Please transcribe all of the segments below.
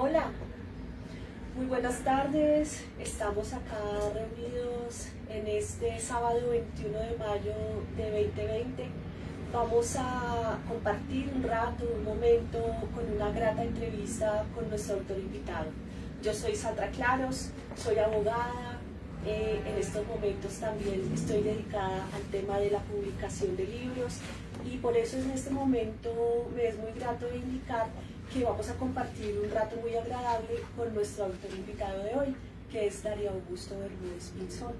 Hola, muy buenas tardes. Estamos acá reunidos en este sábado 21 de mayo de 2020. Vamos a compartir un rato, un momento con una grata entrevista con nuestro autor invitado. Yo soy Sandra Claros, soy abogada. En estos momentos también estoy dedicada al tema de la publicación de libros y por eso en este momento me es muy grato indicar que vamos a compartir un rato muy agradable con nuestro autor invitado de hoy, que es Darío Augusto Bermúdez Pinzón.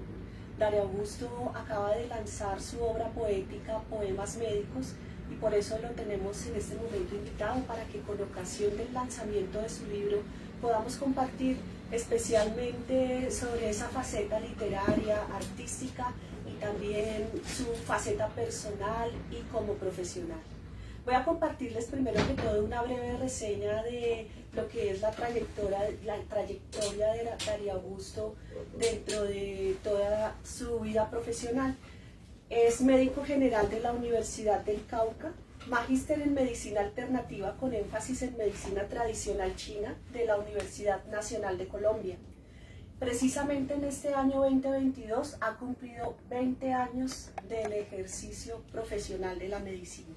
Darío Augusto acaba de lanzar su obra poética Poemas Médicos y por eso lo tenemos en este momento invitado para que con ocasión del lanzamiento de su libro podamos compartir especialmente sobre esa faceta literaria, artística y también su faceta personal y como profesional. Voy a compartirles primero que todo una breve reseña de lo que es la trayectoria de Darío Augusto dentro de toda su vida profesional. Es médico general de la Universidad del Cauca, magíster en medicina alternativa con énfasis en medicina tradicional china de la Universidad Nacional de Colombia. Precisamente en este año 2022 ha cumplido 20 años del ejercicio profesional de la medicina.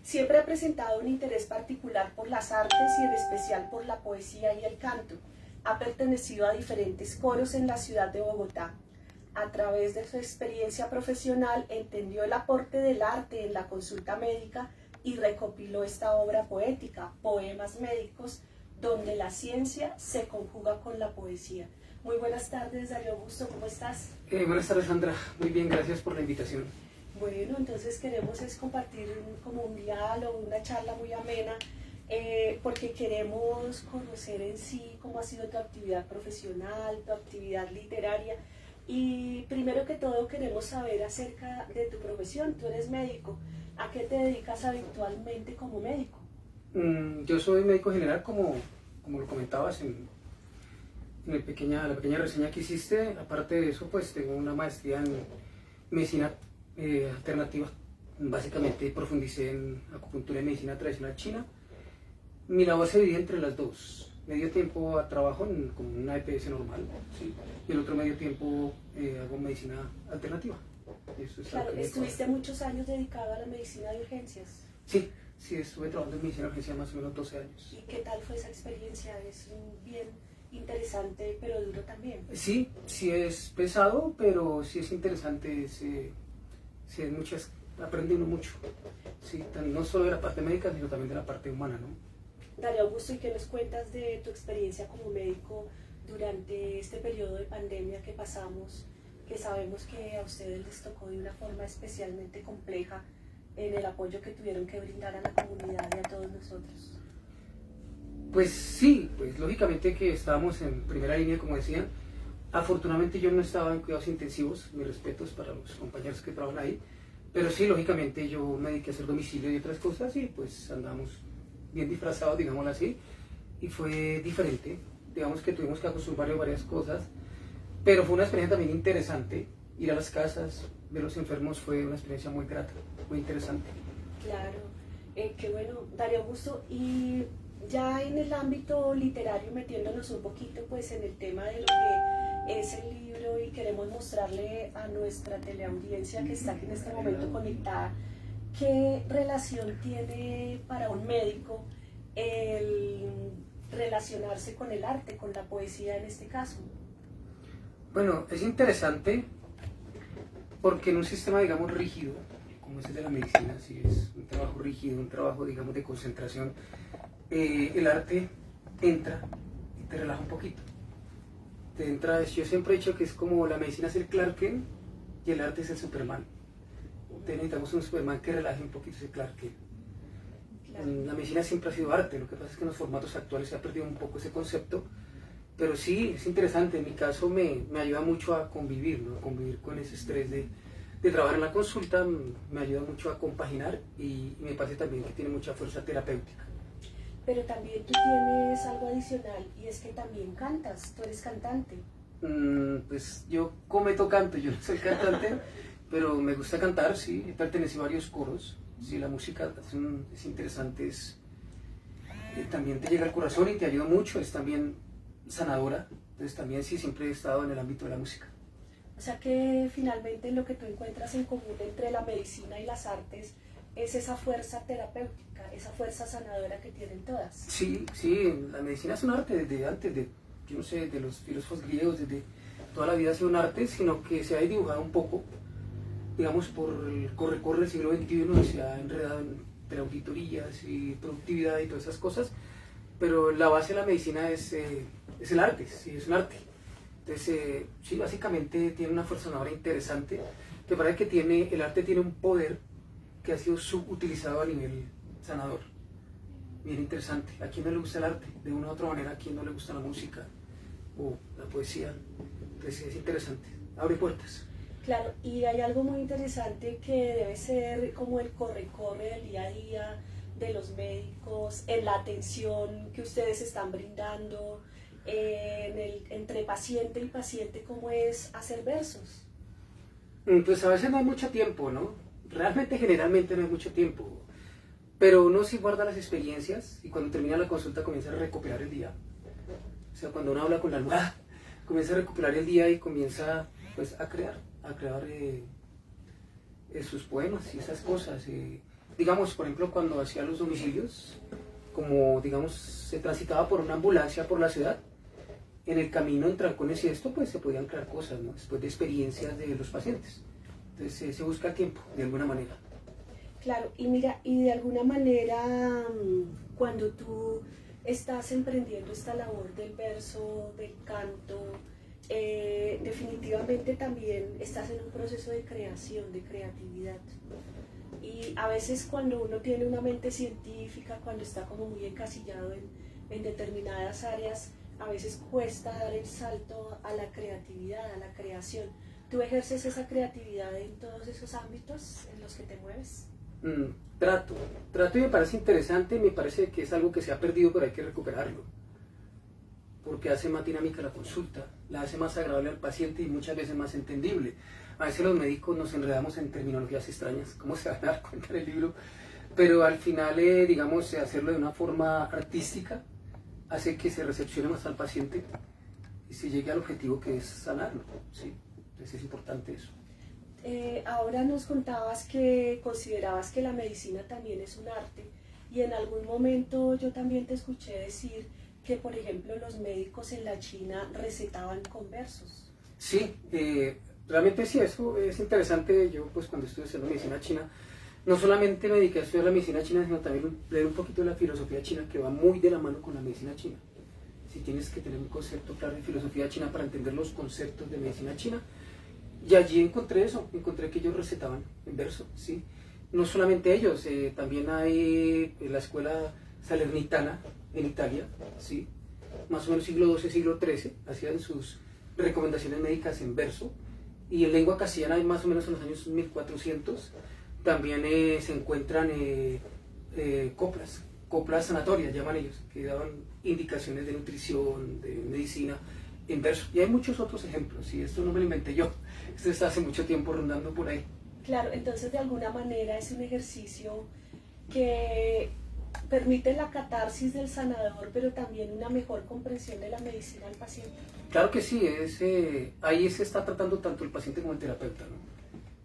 Siempre ha presentado un interés particular por las artes y en especial por la poesía y el canto. Ha pertenecido a diferentes coros en la ciudad de Bogotá. A través de su experiencia profesional entendió el aporte del arte en la consulta médica y recopiló esta obra poética, Poemas Médicos, donde la ciencia se conjuga con la poesía. Muy buenas tardes, Darío Augusto, ¿cómo estás? Buenas tardes, Sandra. Muy bien, gracias por la invitación. Bueno, entonces queremos compartir como un diálogo, una charla muy amena, porque queremos conocer en sí cómo ha sido tu actividad profesional, tu actividad literaria. Y primero que todo queremos saber acerca de tu profesión. Tú eres médico. ¿A qué te dedicas habitualmente como médico? Yo soy médico general, como lo comentabas en la pequeña reseña que hiciste. Aparte de eso, pues tengo una maestría en medicina alternativa. Básicamente profundicé en acupuntura y medicina tradicional china. Mi labor se divide entre las dos. Medio tiempo trabajo como una EPS normal, ¿sí? Y el otro medio tiempo hago medicina alternativa. Eso es claro, estuviste muchos años dedicado a la medicina de urgencias. Sí, estuve trabajando en medicina de urgencia más o menos 12 años. ¿Y qué tal fue esa experiencia? Es bien interesante, pero duro también. Sí, es pesado, pero sí es interesante, sí es muchas, aprende uno mucho. Sí, no solo de la parte médica, sino también de la parte humana, ¿no? Darío Augusto, ¿y qué nos cuentas de tu experiencia como médico durante este periodo de pandemia que pasamos, que sabemos que a ustedes les tocó de una forma especialmente compleja en el apoyo que tuvieron que brindar a la comunidad y a todos nosotros? Pues sí, pues lógicamente que estábamos en primera línea, como decían. Afortunadamente yo no estaba en cuidados intensivos, mis respetos para los compañeros que trabajan ahí, pero sí, lógicamente yo me dediqué a hacer domicilio y otras cosas y pues andamos bien disfrazados, digámoslo así, y fue diferente. Digamos que tuvimos que acostumbrarnos a varias cosas, pero fue una experiencia también interesante. Ir a las casas, ver los enfermos fue una experiencia muy grata, muy interesante. Claro, qué bueno, Darío Augusto. Y ya en el ámbito literario, metiéndonos un poquito pues en el tema de lo que es el libro, y queremos mostrarle a nuestra teleaudiencia que está aquí en este momento conectada, ¿qué relación tiene para un médico el relacionarse con el arte, con la poesía en este caso? Bueno, es interesante porque en un sistema, digamos, rígido, como es el de la medicina, si es un trabajo rígido, un trabajo, digamos, de concentración, el arte entra y te relaja un poquito. Te entra, yo siempre he dicho que es como la medicina es el Clark Kent y el arte es el Superman. Necesitamos un Superman que relaje un poquito ese Clark Kent. Claro. La medicina siempre ha sido arte, lo que pasa es que en los formatos actuales se ha perdido un poco ese concepto, pero sí, es interesante. En mi caso me ayuda mucho a convivir, ¿no? A convivir con ese estrés de trabajar en la consulta, me ayuda mucho a compaginar y me parece también que tiene mucha fuerza terapéutica. Pero también tú tienes algo adicional, y es que también cantas, tú eres cantante. Pues yo cometo canto, yo no soy cantante, pero me gusta cantar, sí, he pertenecido a varios coros, sí, la música es interesante, también te llega al corazón y te ayuda mucho, es también sanadora. Entonces también sí, siempre he estado en el ámbito de la música. O sea que finalmente lo que tú encuentras en común entre la medicina y las artes es esa fuerza terapéutica, esa fuerza sanadora que tienen todas. Sí, sí, la medicina es un arte desde antes de, yo no sé, de los filósofos griegos, desde toda la vida ha sido un arte, sino que se ha dibujado un poco, digamos, por el corre-corre del siglo XXI, se ha enredado entre auditorías y productividad y todas esas cosas, pero la base de la medicina es el arte, sí, es un arte. Entonces, sí, básicamente tiene una fuerza sanadora interesante, que parece que tiene, el arte tiene un poder que ha sido subutilizado a nivel sanador. Bien interesante. ¿A quién no le gusta el arte? De una u otra manera, ¿a quién no le gusta la música o la poesía? Entonces es interesante, abre puertas. Claro, y hay algo muy interesante que debe ser como el corre-corre del día a día de los médicos, en la atención que ustedes están brindando, entre paciente y paciente, cómo es hacer versos. Pues a veces no hay mucho tiempo, ¿no? Realmente, generalmente no hay mucho tiempo. Pero uno sí guarda las experiencias y cuando termina la consulta comienza a recuperar el día. O sea, cuando uno habla con la almohada, comienza a recuperar el día y comienza pues a crear sus poemas y esas cosas. Digamos, por ejemplo, cuando hacía los domicilios, como digamos se transitaba por una ambulancia por la ciudad, en el camino en trancones y esto, pues se podían crear cosas, ¿no? Después de experiencias de los pacientes. Entonces se busca el tiempo, de alguna manera. Claro, y mira, y de alguna manera, cuando tú estás emprendiendo esta labor del verso, del canto, definitivamente también estás en un proceso de creación, de creatividad. Y a veces cuando uno tiene una mente científica, cuando está como muy encasillado en determinadas áreas, a veces cuesta dar el salto a la creatividad, a la creación. ¿Tú ejerces esa creatividad en todos esos ámbitos en los que te mueves? Trato y me parece interesante, me parece que es algo que se ha perdido, pero hay que recuperarlo. Porque hace más dinámica la consulta, la hace más agradable al paciente y muchas veces más entendible. A veces los médicos nos enredamos en terminologías extrañas, ¿cómo se van a dar cuenta en el libro? Pero al final, digamos, hacerlo de una forma artística hace que se recepcione más al paciente y se llegue al objetivo que es sanarlo, ¿sí? Entonces es importante eso. Ahora nos contabas que considerabas que la medicina también es un arte y en algún momento yo también te escuché decir que, por ejemplo, los médicos en la China recetaban con versos. Sí, realmente sí, eso es interesante. Yo pues cuando estuve estudiando medicina china, no solamente me dediqué a estudiar la medicina china, sino también leer un poquito de la filosofía china, que va muy de la mano con la medicina china. Si tienes que tener un concepto claro de filosofía china para entender los conceptos de medicina china. Y allí encontré eso, encontré que ellos recetaban en verso, ¿sí? No solamente ellos, también hay la escuela salernitana en Italia, ¿sí? Más o menos siglo XII, siglo XIII, hacían sus recomendaciones médicas en verso. Y en lengua castellana, más o menos en los años 1400, también se encuentran coplas sanatorias, llaman ellos, que daban indicaciones de nutrición, de medicina, en verso. Y hay muchos otros ejemplos, y esto no me lo inventé yo, esto está hace mucho tiempo rondando por ahí. Claro, entonces de alguna manera es un ejercicio que permite la catarsis del sanador, pero también una mejor comprensión de la medicina al paciente. Claro que sí, ahí se está tratando tanto el paciente como el terapeuta, ¿no?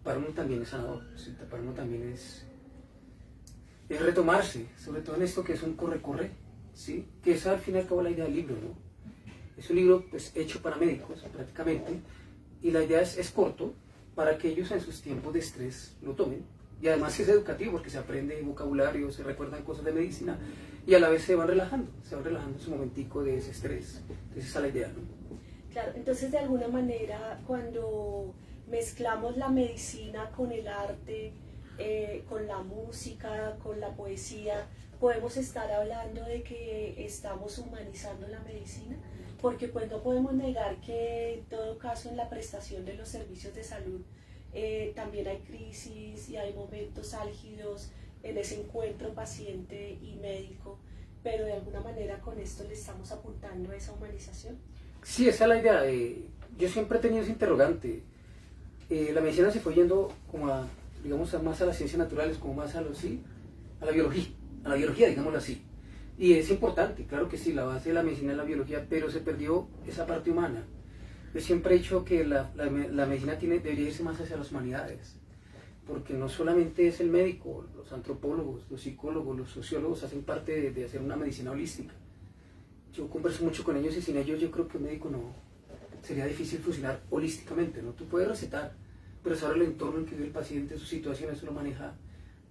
Para uno también es sanador, ¿sí? Para uno también es retomarse, sobre todo en esto que es un corre-corre, ¿sí? Que es al fin y al cabo la idea del libro, ¿no? Es un libro pues, hecho para médicos prácticamente y la idea es corto para que ellos en sus tiempos de estrés lo tomen y además es educativo porque se aprende vocabulario, se recuerdan cosas de medicina y a la vez se van relajando en su momentico de ese estrés. Entonces esa es la idea, ¿no? Claro, entonces de alguna manera cuando mezclamos la medicina con el arte, con la música, con la poesía, podemos estar hablando de que estamos humanizando la medicina, porque pues no podemos negar que en todo caso en la prestación de los servicios de salud también hay crisis y hay momentos álgidos en ese encuentro paciente y médico, pero de alguna manera con esto le estamos apuntando a esa humanización. Sí, esa es la idea. Yo siempre he tenido ese interrogante. La medicina se fue yendo como a, digamos, más a las ciencias naturales, como más a la biología, digámoslo así. Y es importante, claro que sí, la base de la medicina es la biología, pero se perdió esa parte humana. Yo siempre he dicho que la medicina debería irse más hacia las humanidades, porque no solamente es el médico, los antropólogos, los psicólogos, los sociólogos hacen parte de hacer una medicina holística. Yo converso mucho con ellos y sin ellos yo creo que un médico no, sería difícil funcionar holísticamente, ¿no? Tú puedes recetar, pero saber el entorno en que vive el paciente, su situación, eso lo maneja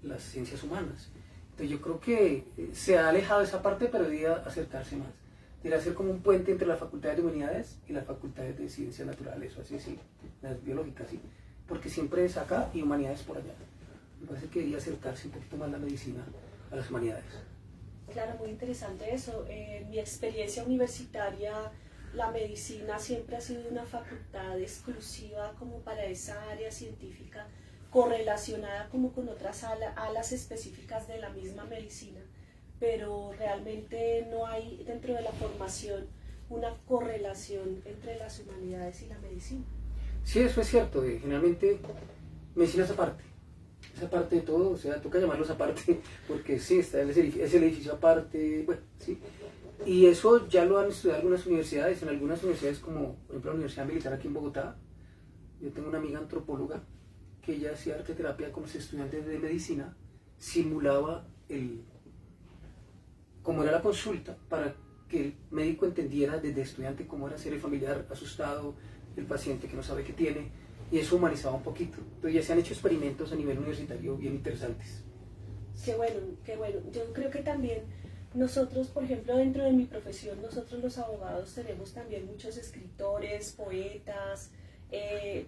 las ciencias humanas. Entonces yo creo que se ha alejado esa parte, pero debería acercarse más. Debería ser como un puente entre las facultades de humanidades y las facultades de ciencias naturales, o así, sí, las biológicas, sí. Porque siempre es acá y humanidades por allá. Me parece que debería acercarse un poquito más la medicina a las humanidades. Claro, muy interesante eso. En mi experiencia universitaria, la medicina siempre ha sido una facultad exclusiva como para esa área científica, correlacionada como con otras alas específicas de la misma medicina, pero realmente no hay dentro de la formación una correlación entre las humanidades y la medicina. Sí, eso es cierto. Generalmente medicina es aparte de todo, o sea, toca llamarlos aparte, porque sí, está es el edificio aparte, bueno, sí. Y eso ya lo han estudiado algunas universidades, en algunas universidades como, por ejemplo, la Universidad Militar aquí en Bogotá. Yo tengo una amiga antropóloga que ella hacía arte terapia con los estudiantes de medicina, simulaba cómo era la consulta para que el médico entendiera desde estudiante cómo era ser el familiar asustado, el paciente que no sabe qué tiene, y eso humanizaba un poquito. Entonces ya se han hecho experimentos a nivel universitario bien interesantes. Qué bueno, qué bueno. Yo creo que también nosotros, por ejemplo, dentro de mi profesión, nosotros los abogados tenemos también muchos escritores, poetas,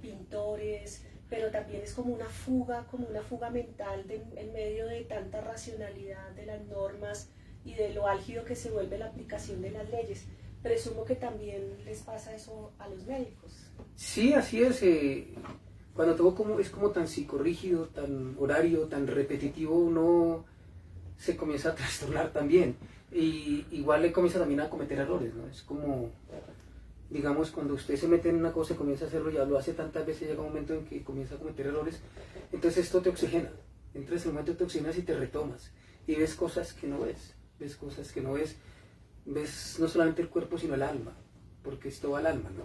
pintores, pero también es como una fuga mental en medio de tanta racionalidad de las normas y de lo álgido que se vuelve la aplicación de las leyes. Presumo que también les pasa eso a los médicos. Sí, así es. Cuando todo es como tan psicorrígido, tan horario, tan repetitivo, uno se comienza a trastornar también. Y igual le comienza también a cometer errores, ¿no? Es como, digamos, cuando usted se mete en una cosa y comienza a hacerlo, ya lo hace tantas veces, llega un momento en que comienza a cometer errores, entonces esto te oxigena. Entras en un momento, te oxigenas y te retomas. Y ves cosas que no ves cosas que no ves no solamente el cuerpo, sino el alma, porque es todo el alma, ¿no?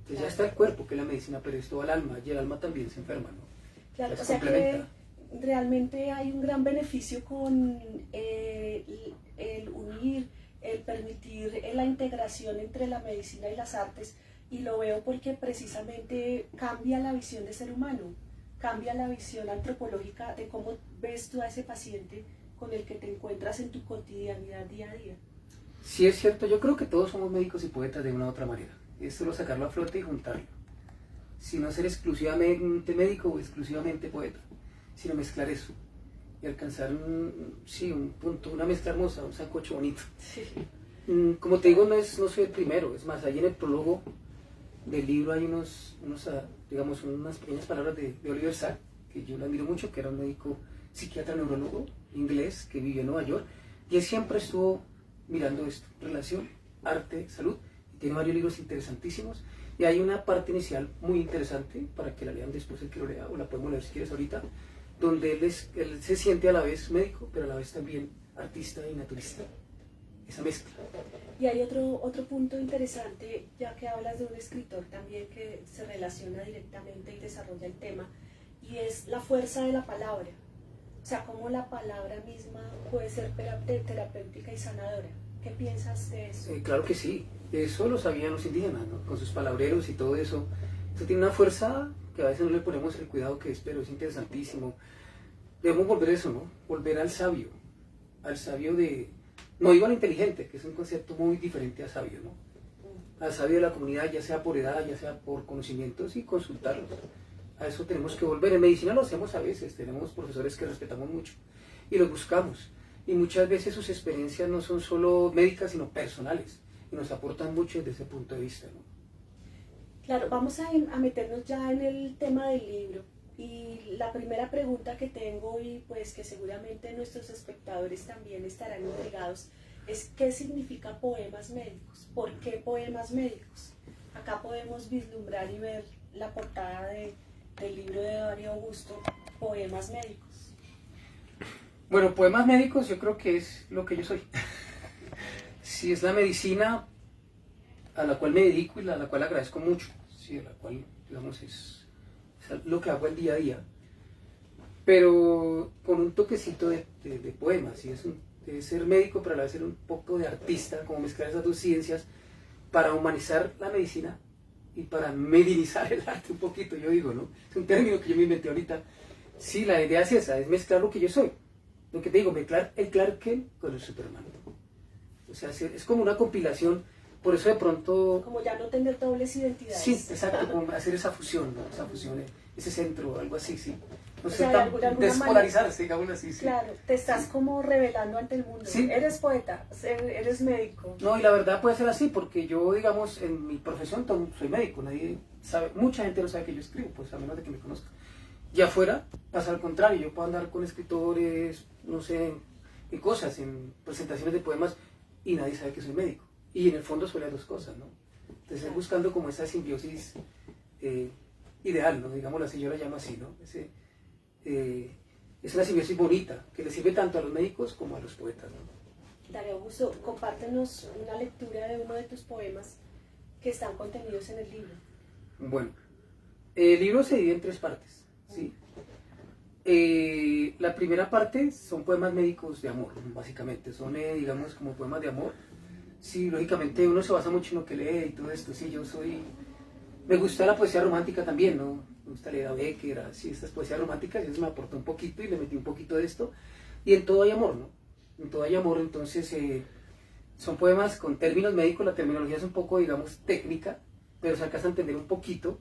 Entonces ya está el cuerpo, que es la medicina, pero es todo el alma, y el alma también se enferma, ¿no? Claro, o sea que realmente hay un gran beneficio con el unir, el permitir la integración entre la medicina y las artes, y lo veo porque precisamente cambia la visión de ser humano, cambia la visión antropológica de cómo ves tú a ese paciente con el que te encuentras en tu cotidianidad día a día. Sí, es cierto, yo creo que todos somos médicos y poetas de una u otra manera. Es solo sacarlo a flote y juntarlo. Si no ser exclusivamente médico o exclusivamente poeta, sino mezclar eso y alcanzar un punto, una mezcla hermosa, un sancocho bonito. Sí. Como te digo, no soy el primero, es más, ahí en el prólogo del libro hay digamos, unas pequeñas palabras de Oliver Sacks, que yo lo admiro mucho, que era un médico psiquiatra neurólogo inglés que vivió en Nueva York, y él siempre estuvo mirando esto, relación, arte, salud, y tiene varios libros interesantísimos, y hay una parte inicial muy interesante, para que la lean después el que lo lea, o la podemos leer si quieres ahorita, donde él se siente a la vez médico, pero a la vez también artista y naturista, esa mezcla. Y hay otro punto interesante, ya que hablas de un escritor también que se relaciona directamente y desarrolla el tema, y es la fuerza de la palabra. O sea, cómo la palabra misma puede ser terapéutica y sanadora. ¿Qué piensas de eso? Claro que sí, eso lo sabían los indígenas, ¿no? Con sus palabreros y todo eso. Eso tiene una fuerza que a veces no le ponemos el cuidado que es, pero es interesantísimo. Debemos volver a eso, ¿no? Volver al sabio de, no digo al inteligente, que es un concepto muy diferente a sabio, ¿no? Al sabio de la comunidad, ya sea por edad, ya sea por conocimientos, y consultarlos. A eso tenemos que volver. En medicina lo hacemos a veces, tenemos profesores que respetamos mucho y los buscamos. Y muchas veces sus experiencias no son solo médicas, sino personales, y nos aportan mucho desde ese punto de vista, ¿no? Claro, vamos a meternos ya en el tema del libro. Y la primera pregunta que tengo, y pues que seguramente nuestros espectadores también estarán intrigados, es ¿qué significa poemas médicos? ¿Por qué poemas médicos? Acá podemos vislumbrar y ver la portada del libro de Darío Augusto, Poemas médicos. Bueno, poemas médicos yo creo que es lo que yo soy. Sí, es la medicina a la cual me dedico y a la cual agradezco mucho, sí, a la cual, digamos, es lo que hago el día a día, pero con un toquecito de poema, ¿sí? De ser médico, pero a la vez ser un poco de artista, como mezclar esas dos ciencias para humanizar la medicina y para medinizar el arte un poquito, yo digo, ¿no? Es un término que yo me inventé ahorita. Sí, la idea es esa, es mezclar lo que yo soy, lo que te digo, mezclar el Clark Kent con el Superman. O sea, es como una compilación, por eso de pronto... Como ya no tener dobles identidades. Sí, exacto, como hacer esa fusión, ¿no? Esa fusión, ese centro, algo así, sí. No O sé, sea, despolarizarse, digamos así, sí. Claro, te estás Sí. como revelando ante el mundo. Sí. Eres poeta, eres médico. No, y la verdad puede ser así, porque yo, digamos, en mi profesión soy médico, nadie sabe, mucha gente no sabe que yo escribo, pues a menos de que me conozca. Y afuera pasa al contrario, yo puedo andar con escritores, no sé, en cosas, en presentaciones de poemas, y nadie sabe que soy médico. Y en el fondo son las dos cosas, ¿no? Entonces estoy buscando como esa simbiosis ideal, ¿no? Digámoslo así, yo la llamo así, ¿no? Es una simbiosis bonita, que le sirve tanto a los médicos como a los poetas, ¿no? Darío Augusto, compártenos una lectura de uno de tus poemas que están contenidos en el libro. Bueno, el libro se divide en tres partes, ¿sí? La primera parte son poemas médicos de amor, básicamente, son, digamos, como poemas de amor. Sí, lógicamente uno se basa mucho en lo que lee y todo esto, sí, me gusta la poesía romántica también, ¿no? Me gusta leer a Becker, así, estas poesías románticas, eso me aportó un poquito y le metí un poquito de esto, y en todo hay amor, ¿no? En todo hay amor, entonces son poemas con términos médicos, la terminología es un poco, digamos, técnica, pero se alcanza a entender un poquito.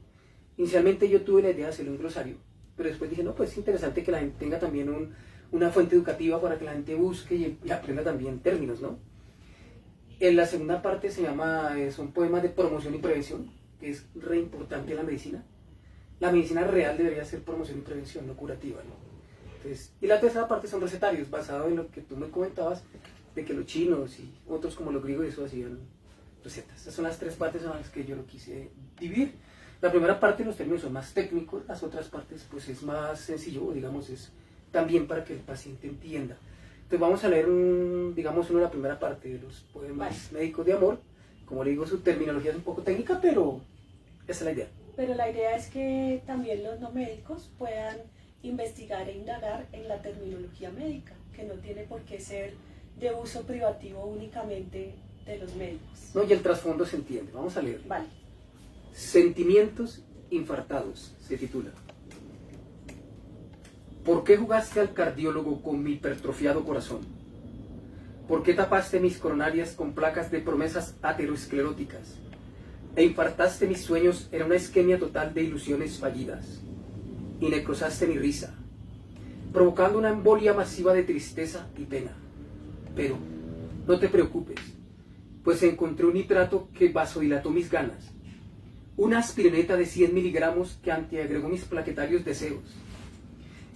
Inicialmente yo tuve la idea de hacerle un glosario, pero después dije, no, pues es interesante que la gente tenga también una fuente educativa para que la gente busque y aprenda también términos, ¿no? En la segunda parte son poemas de promoción y prevención, que es re importante en la medicina. La medicina real debería ser promoción y prevención, no curativa, ¿no? Entonces, y la tercera parte son recetarios, basado en lo que tú me comentabas, de que los chinos y otros como los griegos eso hacían recetas. Esas son las tres partes en las que yo lo quise dividir. La primera parte los términos son más técnicos, las otras partes pues es más sencillo, digamos, es también para que el paciente entienda. Entonces vamos a leer, digamos, la primera parte de los poemas médicos de amor. Como le digo, su terminología es un poco técnica, pero esa es la idea. Pero la idea es que también los no médicos puedan investigar e indagar en la terminología médica, que no tiene por qué ser de uso privativo únicamente de los médicos. No, y el trasfondo se entiende. Vamos a leer. Vale. Sentimientos infartados, se titula. ¿Por qué jugaste al cardiólogo con mi hipertrofiado corazón? ¿Por qué tapaste mis coronarias con placas de promesas ateroscleróticas? E infartaste mis sueños en una isquemia total de ilusiones fallidas. Y necrosaste mi risa, provocando una embolia masiva de tristeza y pena. Pero no te preocupes, pues encontré un nitrato que vasodilató mis ganas. Una aspirineta de 100 miligramos que antiagregó mis plaquetarios deseos.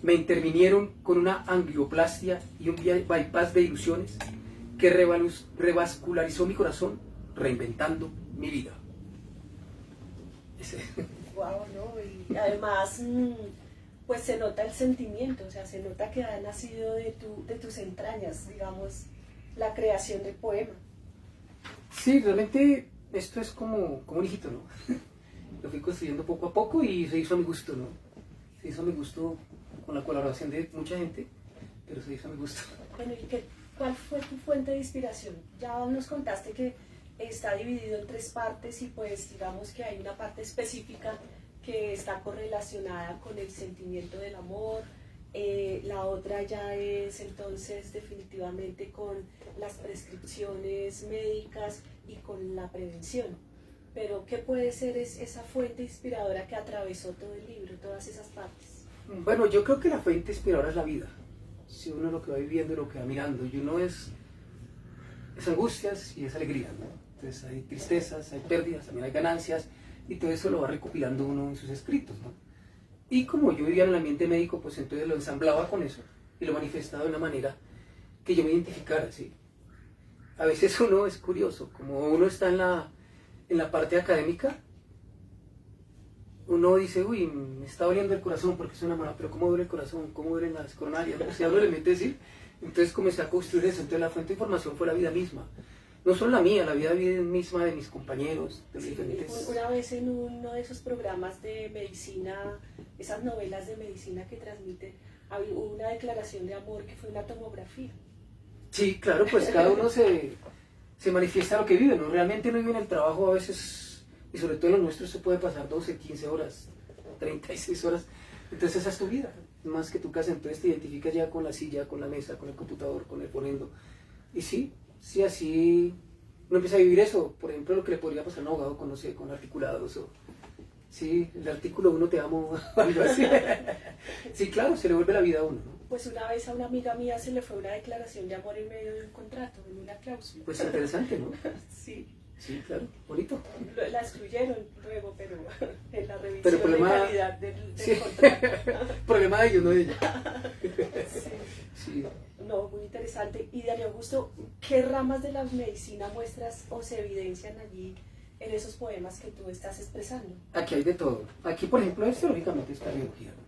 Me intervinieron con una angioplastia y un bypass de ilusiones que revascularizó mi corazón, reinventando mi vida. Wow, ¿no? Y además, pues se nota el sentimiento, o sea, se nota que ha nacido de tus entrañas, digamos, la creación del poema. Sí, realmente esto es como un hijito, ¿no? Lo fui construyendo poco a poco y se hizo a mi gusto, ¿no? Se hizo a mi gusto con la colaboración de mucha gente, pero se hizo a mi gusto. Bueno, ¿y cuál fue tu fuente de inspiración? Ya nos contaste que está dividido en tres partes y pues digamos que hay una parte específica que está correlacionada con el sentimiento del amor, la otra ya es entonces definitivamente con las prescripciones médicas y con la prevención. Pero ¿qué puede ser esa fuente inspiradora que atravesó todo el libro, todas esas partes? Bueno, yo creo que la fuente inspiradora es la vida. Si uno lo que va viviendo y lo que va mirando, y uno es angustias y es alegría, ¿no? Entonces hay tristezas, hay pérdidas, también hay ganancias, y todo eso lo va recopilando uno en sus escritos, ¿no? Y como yo vivía en el ambiente médico, pues entonces lo ensamblaba con eso y lo manifestaba de una manera que yo me identificara, ¿sí? A veces uno es curioso, como uno está en la parte académica, uno dice, uy, me está doliendo el corazón porque es una mala, pero ¿cómo duele el corazón? ¿Cómo duelen las coronarias? O sea, uno le mete decir. Entonces comencé a construir eso, entonces la fuente de información fue la vida misma. no solo la mía, la vida misma de mis compañeros, de los Sí, diferentes... una vez en uno de esos programas de medicina, esas novelas de medicina que transmiten, hubo una declaración de amor que fue una tomografía. Sí, claro, pues cada uno se manifiesta lo que vive, ¿no? Realmente uno vive en el trabajo a veces, y sobre todo en lo nuestro se puede pasar 12, 15 horas, 36 horas, entonces esa es tu vida, más que tu casa, entonces te identificas ya con la silla, con la mesa, con el computador, con el poniendo, y sí, así uno empieza a vivir eso, por ejemplo lo que le podría pasar a un abogado con, no sé, con articulados, o sí, el artículo 1 te amo, o algo así, sí, claro, se le vuelve la vida a uno, ¿no? Pues una vez a una amiga mía se le fue una declaración de amor en medio de un contrato, en una cláusula. Pues interesante, ¿no? Sí. Sí, claro, bonito. La excluyeron luego, pero en la revisión Pero problema, de calidad del sí. contrato. Problema de ellos, no de ella. Sí. Sí. No, muy interesante. Y Darío Augusto, ¿qué ramas de la medicina muestras o se evidencian allí en esos poemas que tú estás expresando? Aquí hay de todo. Aquí, por ejemplo, lógicamente está biología, ¿no?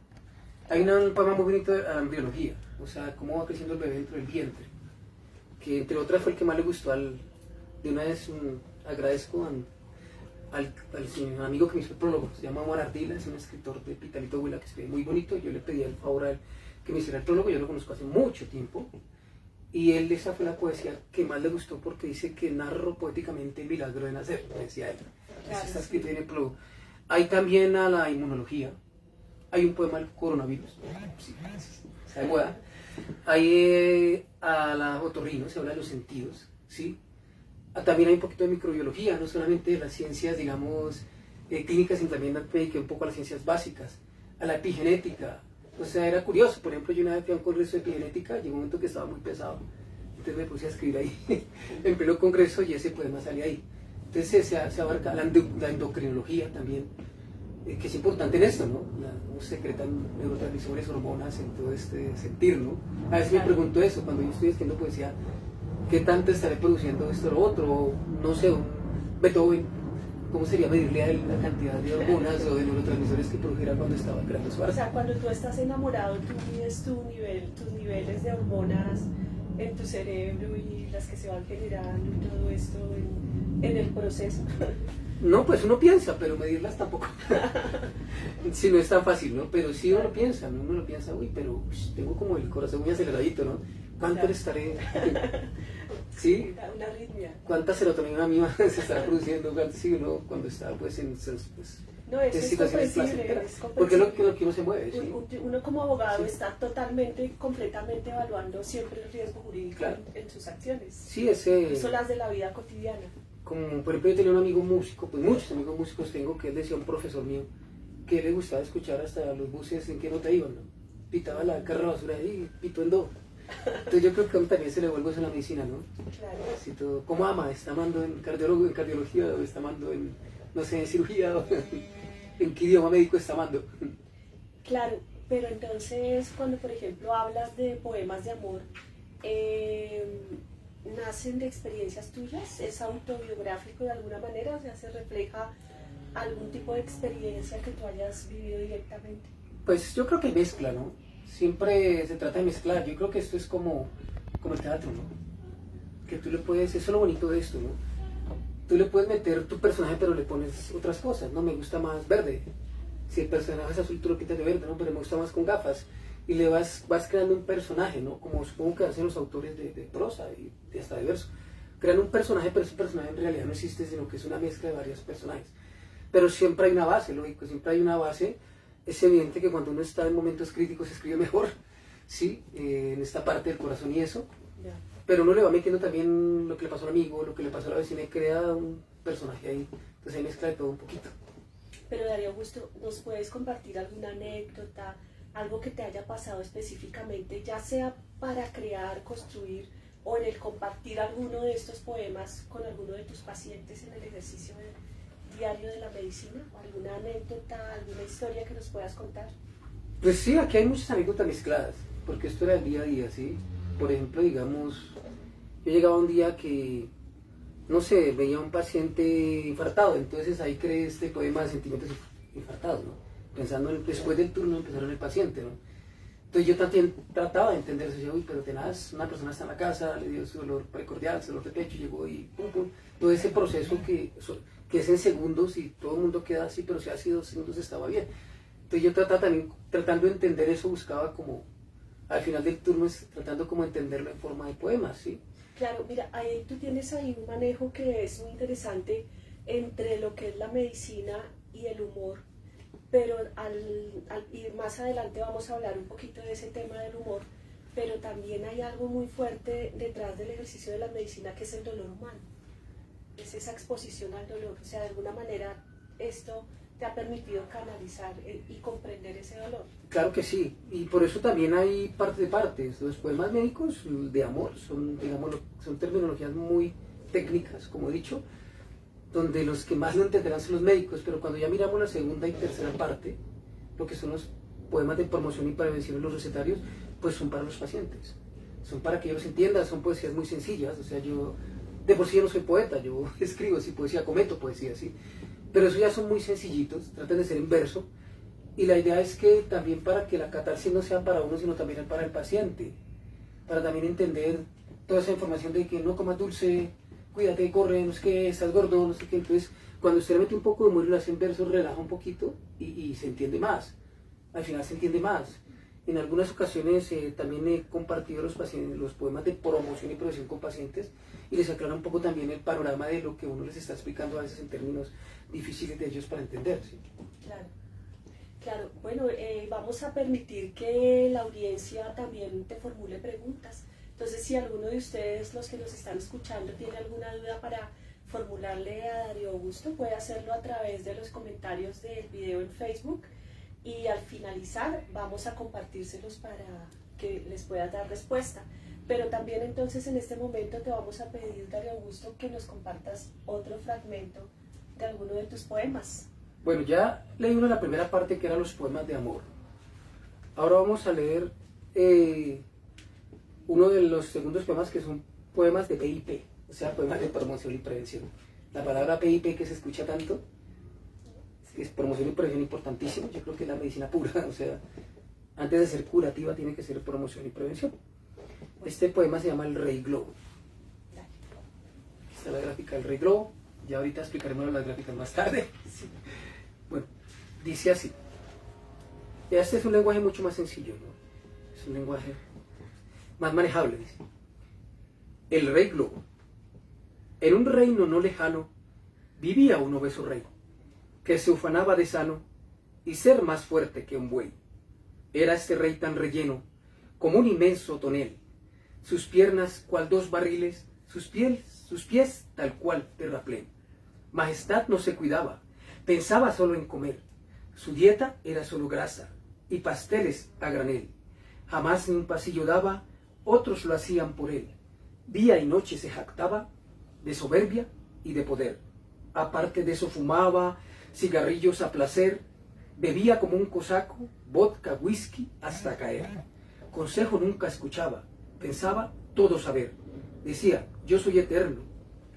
Hay un poema muy bonito de biología, o sea, cómo va creciendo el bebé dentro del vientre, que entre otras fue el que más le gustó de una vez agradezco al señor amigo que me hizo el prólogo, se llama Omar Ardila, es un escritor de Pitalito Huila que escribe muy bonito, yo le pedí el favor a él que me hiciera el prólogo, yo lo conozco hace mucho tiempo, y él, esa fue la poesía que más le gustó porque dice que narro poéticamente el milagro de nacer, decía él, Claro, eso está sí. escrito en el prólogo. Hay también a la inmunología, hay un poema al coronavirus, sí, está de moda. Hay a la otorrino, se habla de los sentidos, ¿sí? También hay un poquito de microbiología, no solamente de las ciencias, digamos, clínicas, sino también me dediqué un poco a las ciencias básicas, a la epigenética. O sea, era curioso, por ejemplo, yo una vez fui a un congreso de epigenética, llegó un momento que estaba muy pesado, entonces me puse a escribir ahí, en pleno congreso, y ese poema salía ahí. Entonces se abarca la endocrinología también, que es importante en esto, ¿no? Cómo se secretan neurotransmisores, hormonas, en todo este sentir, ¿no? A veces me pregunto eso, cuando yo estoy escribiendo poesía, ¿qué tanto estaré produciendo esto o lo otro? O, no sé, un Beethoven, ¿cómo sería medirle a él la cantidad de hormonas o de neurotransmisores que produjera cuando estaba creando su O arte? sea, cuando tú estás enamorado, tú mides tus niveles de hormonas en tu cerebro y las que se van generando y todo esto en el proceso. No, pues uno piensa, pero medirlas tampoco. Sí, no es tan fácil, ¿no? Pero sí uno lo piensa, ¿no? Uno lo piensa, uy, pero tengo como el corazón muy aceleradito, ¿no? ¿Cuánto Claro. le estaré? ¿Sí? Una arritmia. ¿Cuánta serotonina misma se estará produciendo? Sí, uno cuando está pues en pues, No, eso es situaciones comprensible, placenteras. es Porque es comprensible. lo que uno se mueve, ¿sí? Uno como abogado Sí. está completamente evaluando siempre el riesgo jurídico Claro. en sus acciones. Sí, ese... Son las de la vida cotidiana. Como, por ejemplo, yo tenía un amigo músico, pues muchos amigos músicos tengo, que él decía, un profesor mío, que le gustaba escuchar hasta los buses en qué nota iban, ¿no? Pitaba la carra de basura y pitó en do. Entonces yo creo que a uno también se le vuelve eso en la medicina, ¿no? Claro. Así todo, ¿cómo ama? ¿Está amando en cardiólogo, en cardiología, o está amando en, no sé, en cirugía, o en qué idioma médico está amando? Claro, pero entonces cuando por ejemplo hablas de poemas de amor, ¿nacen de experiencias tuyas? ¿Es autobiográfico de alguna manera? O sea, ¿se refleja algún tipo de experiencia que tú hayas vivido directamente? Pues yo creo que mezcla, ¿no? Siempre se trata de mezclar. Yo creo que esto es como el teatro, ¿no? Que tú le puedes, eso es lo bonito de esto, ¿no? Tú le puedes meter tu personaje, pero le pones otras cosas, ¿no? Me gusta más verde. Si el personaje es azul, tú lo pintas de verde, ¿no? Pero me gusta más con gafas. Y le vas creando un personaje, ¿no? Como supongo que hacen los autores de prosa y hasta de verso. Crean un personaje, pero ese personaje en realidad no existe, sino que es una mezcla de varios personajes. Pero siempre hay una base, lógico, siempre hay una base. Es evidente que cuando uno está en momentos críticos se escribe mejor, ¿sí? En esta parte del corazón y eso. Ya. Pero uno le va metiendo también lo que le pasó al amigo, lo que le pasó a la vecina y crea un personaje ahí. Entonces hay mezcla de todo un poquito. Pero Darío Augusto, ¿nos puedes compartir alguna anécdota, algo que te haya pasado específicamente, ya sea para crear, construir o en el compartir alguno de estos poemas con alguno de tus pacientes en el ejercicio diario de la medicina? ¿O alguna anécdota, alguna historia que nos puedas contar? Pues sí, aquí hay muchas anécdotas mezcladas, porque esto era el día a día, ¿sí? Por ejemplo, digamos, yo llegaba un día que, no sé, veía a un paciente infartado, entonces ahí creé este poema de sentimientos infartados, ¿no? Pensando después del turno empezaron el paciente, ¿no? Entonces yo también trataba de entender eso, yo, uy, pero tenaz, una persona está en la casa, le dio su dolor precordial, su dolor de pecho, llegó y pum, pum. Todo ese proceso que es en segundos y todo el mundo queda así, pero si hace 2 segundos estaba bien. Entonces yo trataba también, tratando de entender eso, buscaba como, al final del turno, tratando como de entenderlo en forma de poemas, ¿sí? Claro, mira, ahí tú tienes ahí un manejo que es muy interesante entre lo que es la medicina y el humor, pero al ir más adelante vamos a hablar un poquito de ese tema del humor, pero también hay algo muy fuerte detrás del ejercicio de la medicina que es el dolor humano, es esa exposición al dolor, o sea, de alguna manera esto te ha permitido canalizar y comprender ese dolor. Claro que sí, y por eso también hay parte de partes. Los poemas médicos de amor son, digamos, son terminologías muy técnicas, como he dicho, donde los que más lo entenderán son los médicos, pero cuando ya miramos la segunda y tercera parte, lo que son los poemas de promoción y prevención en los recetarios, pues son para los pacientes, son para que ellos entiendan, son poesías muy sencillas, o sea, yo de por sí yo no soy poeta, yo escribo así poesía, cometo poesía así, pero eso ya son muy sencillitos, tratan de ser en verso, y la idea es que también para que la catarsis no sea para uno, sino también para el paciente, para también entender toda esa información de que no comas dulce, cuídate, corre, no sé qué, estás gordo, no sé qué. Entonces, cuando usted le mete un poco de humor y lo hace en versos, relaja un poquito y se entiende más. Al final se entiende más. En algunas ocasiones también he compartido los poemas de promoción y prevención con pacientes y les aclaro un poco también el panorama de lo que uno les está explicando a veces en términos difíciles de ellos para entender. ¿Sí? Claro. Claro, bueno, vamos a permitir que la audiencia también te formule preguntas. Entonces, si alguno de ustedes, los que nos están escuchando, tiene alguna duda para formularle a Darío Augusto, puede hacerlo a través de los comentarios del video en Facebook y al finalizar vamos a compartírselos para que les pueda dar respuesta. Pero también entonces en este momento te vamos a pedir, Darío Augusto, que nos compartas otro fragmento de alguno de tus poemas. Bueno, ya leí la primera parte que eran los poemas de amor. Ahora vamos a leer uno de los segundos poemas que son poemas de PIP, o sea, poemas de promoción y prevención. La palabra PIP que se escucha tanto, es promoción y prevención importantísimo, yo creo que es la medicina pura, o sea, antes de ser curativa tiene que ser promoción y prevención. Este poema se llama El Rey Globo. Aquí está la gráfica del Rey Globo, ya ahorita explicaremos las gráficas más tarde. Sí. Bueno, dice así. Este es un lenguaje mucho más sencillo, ¿no? Es un lenguaje más manejable, dice. El Rey Globo. En un reino no lejano vivía un obeso rey, que se ufanaba de sano y ser más fuerte que un buey. Era este rey tan relleno como un inmenso tonel, sus piernas cual 2 barriles, sus pies tal cual terraplén. Majestad no se cuidaba, pensaba solo en comer, su dieta era solo grasa y pasteles a granel. Jamás ni un pasillo daba, otros lo hacían por él. Día y noche se jactaba de soberbia y de poder. Aparte de eso fumaba cigarrillos a placer, bebía como un cosaco, vodka, whisky, hasta caer. Consejo nunca escuchaba, pensaba todo saber. Decía, yo soy eterno,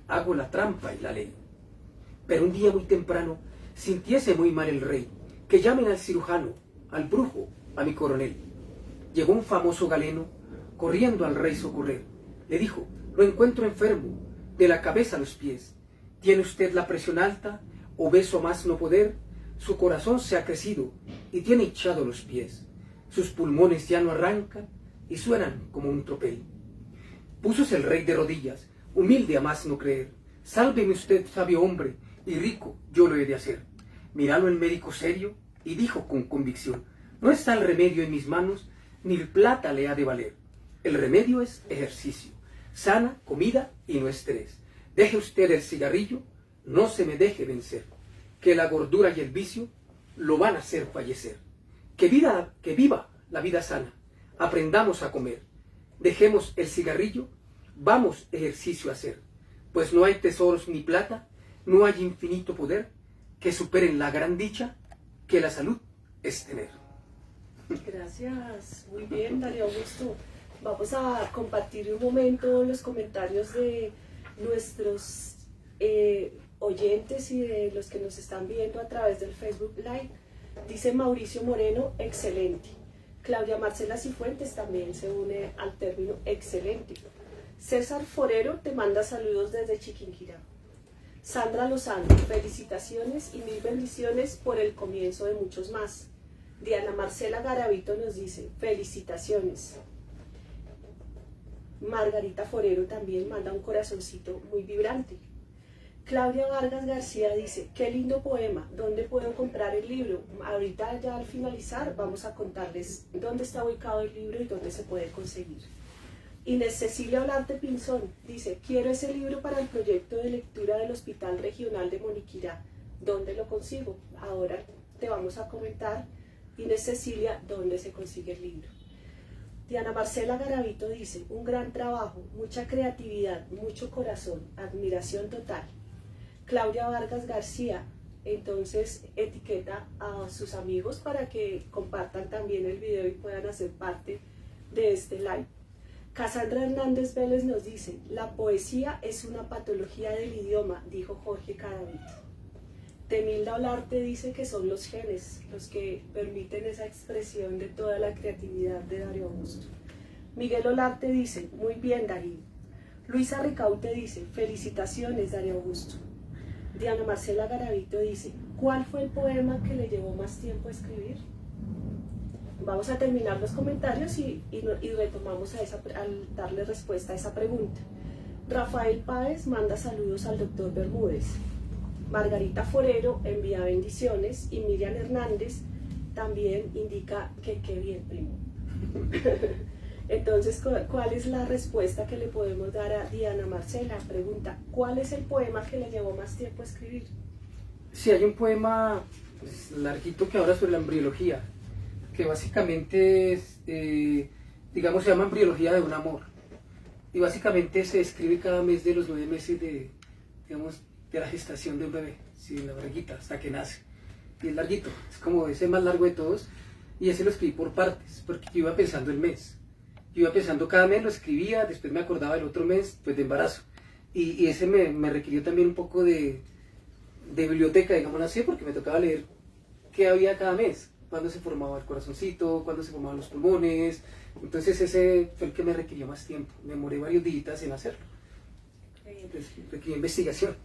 hago la trampa y la ley. Pero un día muy temprano, sintiese muy mal el rey, que llamen al cirujano, al brujo, a mi coronel. Llegó un famoso galeno, corriendo al rey socorrer. Le dijo, lo encuentro enfermo, de la cabeza a los pies. ¿Tiene usted la presión alta, obeso más no poder? Su corazón se ha crecido y tiene hinchado los pies. Sus pulmones ya no arrancan y suenan como un tropel. Púsose el rey de rodillas, humilde a más no creer. Sálveme usted, sabio hombre, y rico yo lo he de hacer. Miralo el médico serio y dijo con convicción, no está el remedio en mis manos, ni plata le ha de valer. El remedio es ejercicio, sana comida y no estrés. Deje usted el cigarrillo, no se me deje vencer, que la gordura y el vicio lo van a hacer fallecer. Que viva la vida sana, aprendamos a comer, dejemos el cigarrillo, vamos ejercicio a hacer, pues no hay tesoros ni plata, no hay infinito poder que superen la gran dicha que la salud es tener. Gracias, muy bien, Darío Augusto. Vamos a compartir un momento los comentarios de nuestros oyentes y de los que nos están viendo a través del Facebook Live. Dice Mauricio Moreno, excelente. Claudia Marcela Cifuentes también se une al término excelente. César Forero te manda saludos desde Chiquinquirá. Sandra Lozano, felicitaciones y mil bendiciones por el comienzo de muchos más. Diana Marcela Garavito nos dice, felicitaciones. Margarita Forero también manda un corazoncito muy vibrante. Claudia Vargas García dice, qué lindo poema, ¿dónde puedo comprar el libro? Ahorita ya al finalizar vamos a contarles dónde está ubicado el libro y dónde se puede conseguir. Inés Cecilia Olarte Pinzón dice, quiero ese libro para el proyecto de lectura del Hospital Regional de Moniquirá. ¿Dónde lo consigo? Ahora te vamos a comentar, Inés Cecilia, dónde se consigue el libro. Diana Marcela Garavito dice, un gran trabajo, mucha creatividad, mucho corazón, admiración total. Claudia Vargas García, entonces etiqueta a sus amigos para que compartan también el video y puedan hacer parte de este live. Cassandra Hernández Vélez nos dice, la poesía es una patología del idioma, dijo Jorge Caravito. Temilda Olarte dice que son los genes los que permiten esa expresión de toda la creatividad de Darío Augusto. Miguel Olarte dice, muy bien Darío. Luisa Ricaute dice, felicitaciones Darío Augusto. Diana Marcela Garavito dice, ¿cuál fue el poema que le llevó más tiempo a escribir? Vamos a terminar los comentarios y retomamos al darle respuesta a esa pregunta. Rafael Páez manda saludos al doctor Bermúdez. Margarita Forero envía bendiciones y Miriam Hernández también indica que qué bien, primo. Entonces, ¿cuál es la respuesta que le podemos dar a Diana Marcela? Pregunta, ¿cuál es el poema que le llevó más tiempo a escribir? Sí, hay un poema pues, larguito que habla sobre la embriología, que básicamente es, digamos, se llama Embriología de un amor. Y básicamente se escribe cada mes de los 9 meses de, digamos, de la gestación de un bebé, sí, en la barriguita, hasta que nace. Y es larguito, es como ese más largo de todos, y ese lo escribí por partes, porque yo iba pensando el mes. Yo iba pensando cada mes, lo escribía, después me acordaba del otro mes, pues de embarazo. Y ese me requirió también un poco de biblioteca, digamos así, porque me tocaba leer qué había cada mes, cuándo se formaba el corazoncito, cuándo se formaban los pulmones. Entonces ese fue el que me requirió más tiempo. Me demoré varios días en hacerlo. Entonces, requirió investigación.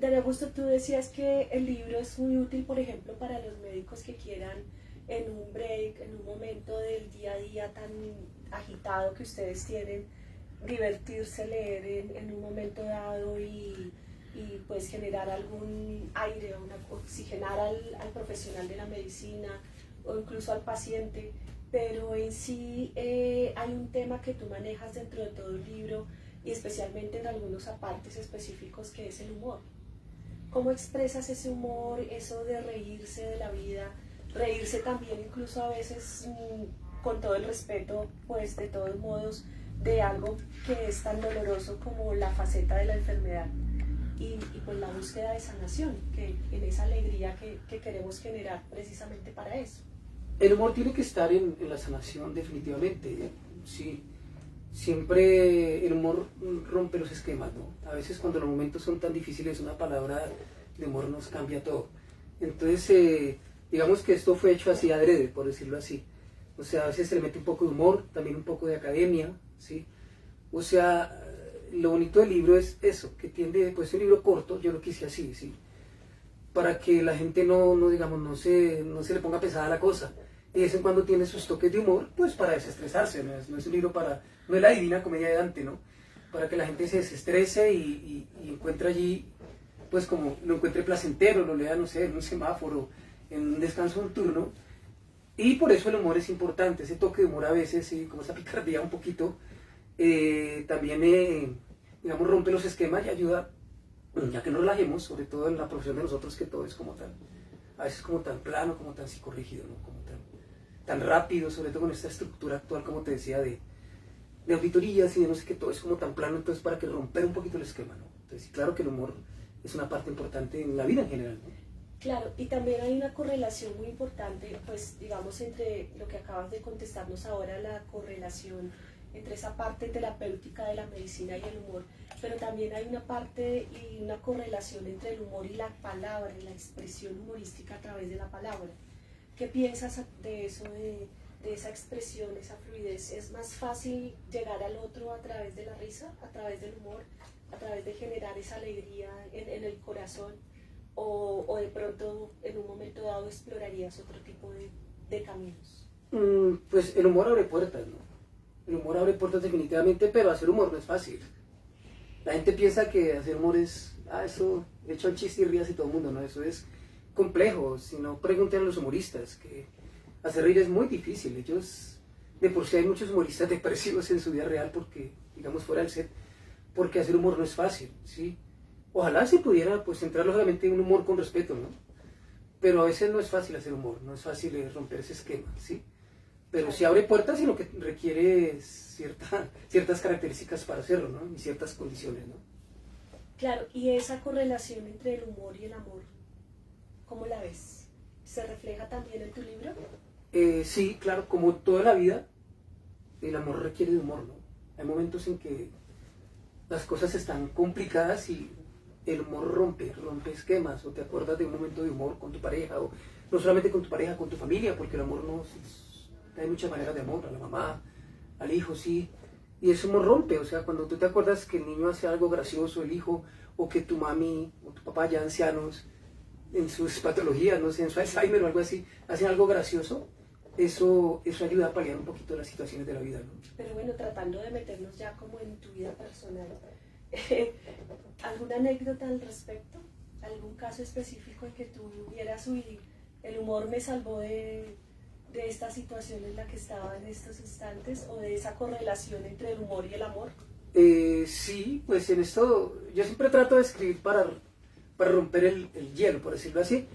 Darío Augusto, tú decías que el libro es muy útil, por ejemplo, para los médicos que quieran en un break, en un momento del día a día tan agitado que ustedes tienen, divertirse, leer en un momento dado y pues generar algún aire, oxigenar al profesional de la medicina o incluso al paciente, pero en sí hay un tema que tú manejas dentro de todo el libro y especialmente en algunos apartes específicos que es el humor. ¿Cómo expresas ese humor, eso de reírse de la vida, reírse también incluso a veces con todo el respeto, pues de todos modos, de algo que es tan doloroso como la faceta de la enfermedad y pues la búsqueda de sanación, que en esa alegría que queremos generar precisamente para eso? El humor tiene que estar en la sanación definitivamente, sí. Siempre el humor rompe los esquemas, ¿no? A veces cuando los momentos son tan difíciles, una palabra de humor nos cambia todo. Entonces, digamos que esto fue hecho así adrede, por decirlo así. O sea, a veces se le mete un poco de humor, también un poco de academia, ¿sí? O sea, lo bonito del libro es eso, que tiende, pues es un libro corto, yo lo quise así, ¿sí? Para que la gente digamos, no se le ponga pesada la cosa. Y de vez en cuando tiene sus toques de humor, pues para desestresarse, no es un libro para, no es la Divina Comedia de Dante, ¿no? Para que la gente se desestrese y encuentre allí, pues como lo encuentre placentero, lo lea, no sé, en un semáforo, en un descanso nocturno. Y por eso el humor es importante, ese toque de humor a veces, ¿sí? Como esa picardía un poquito, también, digamos, rompe los esquemas y ayuda, ya que nos relajemos, sobre todo en la profesión de nosotros, que todo es como tan, a veces como tan plano, como tan psicorrígido, ¿no? Como tan rápido, sobre todo con esta estructura actual, como te decía, de auditorías y de no sé qué, todo es como tan plano, entonces para que romper un poquito el esquema, ¿no? Entonces, claro que el humor es una parte importante en la vida en general, ¿no? Claro, y también hay una correlación muy importante, pues digamos, entre lo que acabas de contestarnos ahora, la correlación entre esa parte terapéutica de la medicina y el humor, pero también hay una parte y una correlación entre el humor y la palabra, y la expresión humorística a través de la palabra. ¿Qué piensas de eso, de de esa expresión, esa fluidez, es más fácil llegar al otro a través de la risa, a través del humor, a través de generar esa alegría en el corazón, o de pronto en un momento dado explorarías otro tipo de caminos. Pues el humor abre puertas, ¿no? El humor abre puertas definitivamente, pero hacer humor no es fácil. La gente piensa que hacer humor es, eso, echa un chiste y rías y todo el mundo, ¿no? Eso es complejo. Si no, pregunten a los humoristas, que hacer reír es muy difícil. Ellos, de por sí hay muchos humoristas depresivos en su vida real, porque, digamos, fuera del set, porque hacer humor no es fácil, ¿sí? Ojalá se pudiera, pues, entrar lógicamente en un humor con respeto, ¿no? Pero a veces no es fácil hacer humor, no es fácil romper ese esquema, ¿sí? Pero sí abre puertas y lo que requiere es ciertas características para hacerlo, ¿no? Y ciertas condiciones, ¿no? Claro, y esa correlación entre el humor y el amor, ¿cómo la ves? ¿Se refleja también en tu libro? Sí, claro, como toda la vida, el amor requiere de humor, ¿no? Hay momentos en que las cosas están complicadas y el humor rompe esquemas, o te acuerdas de un momento de humor con tu pareja, o no solamente con tu pareja, con tu familia, porque el amor no hay muchas maneras de amor, a la mamá, al hijo, sí, y ese humor rompe, o sea, cuando tú te acuerdas que el niño hace algo gracioso, el hijo, o que tu mami o tu papá ya ancianos, en sus patologías, no sé, en su Alzheimer o algo así, hacen algo gracioso, eso ayuda a paliar un poquito las situaciones de la vida, ¿no? Pero bueno, tratando de meternos ya como en tu vida personal, ¿alguna anécdota al respecto? ¿Algún caso específico en que tú vieras, uy, el humor me salvó de esta situación en la que estaba en estos instantes, o de esa correlación entre el humor y el amor? Sí, pues en esto yo siempre trato de escribir para romper el hielo, por decirlo así,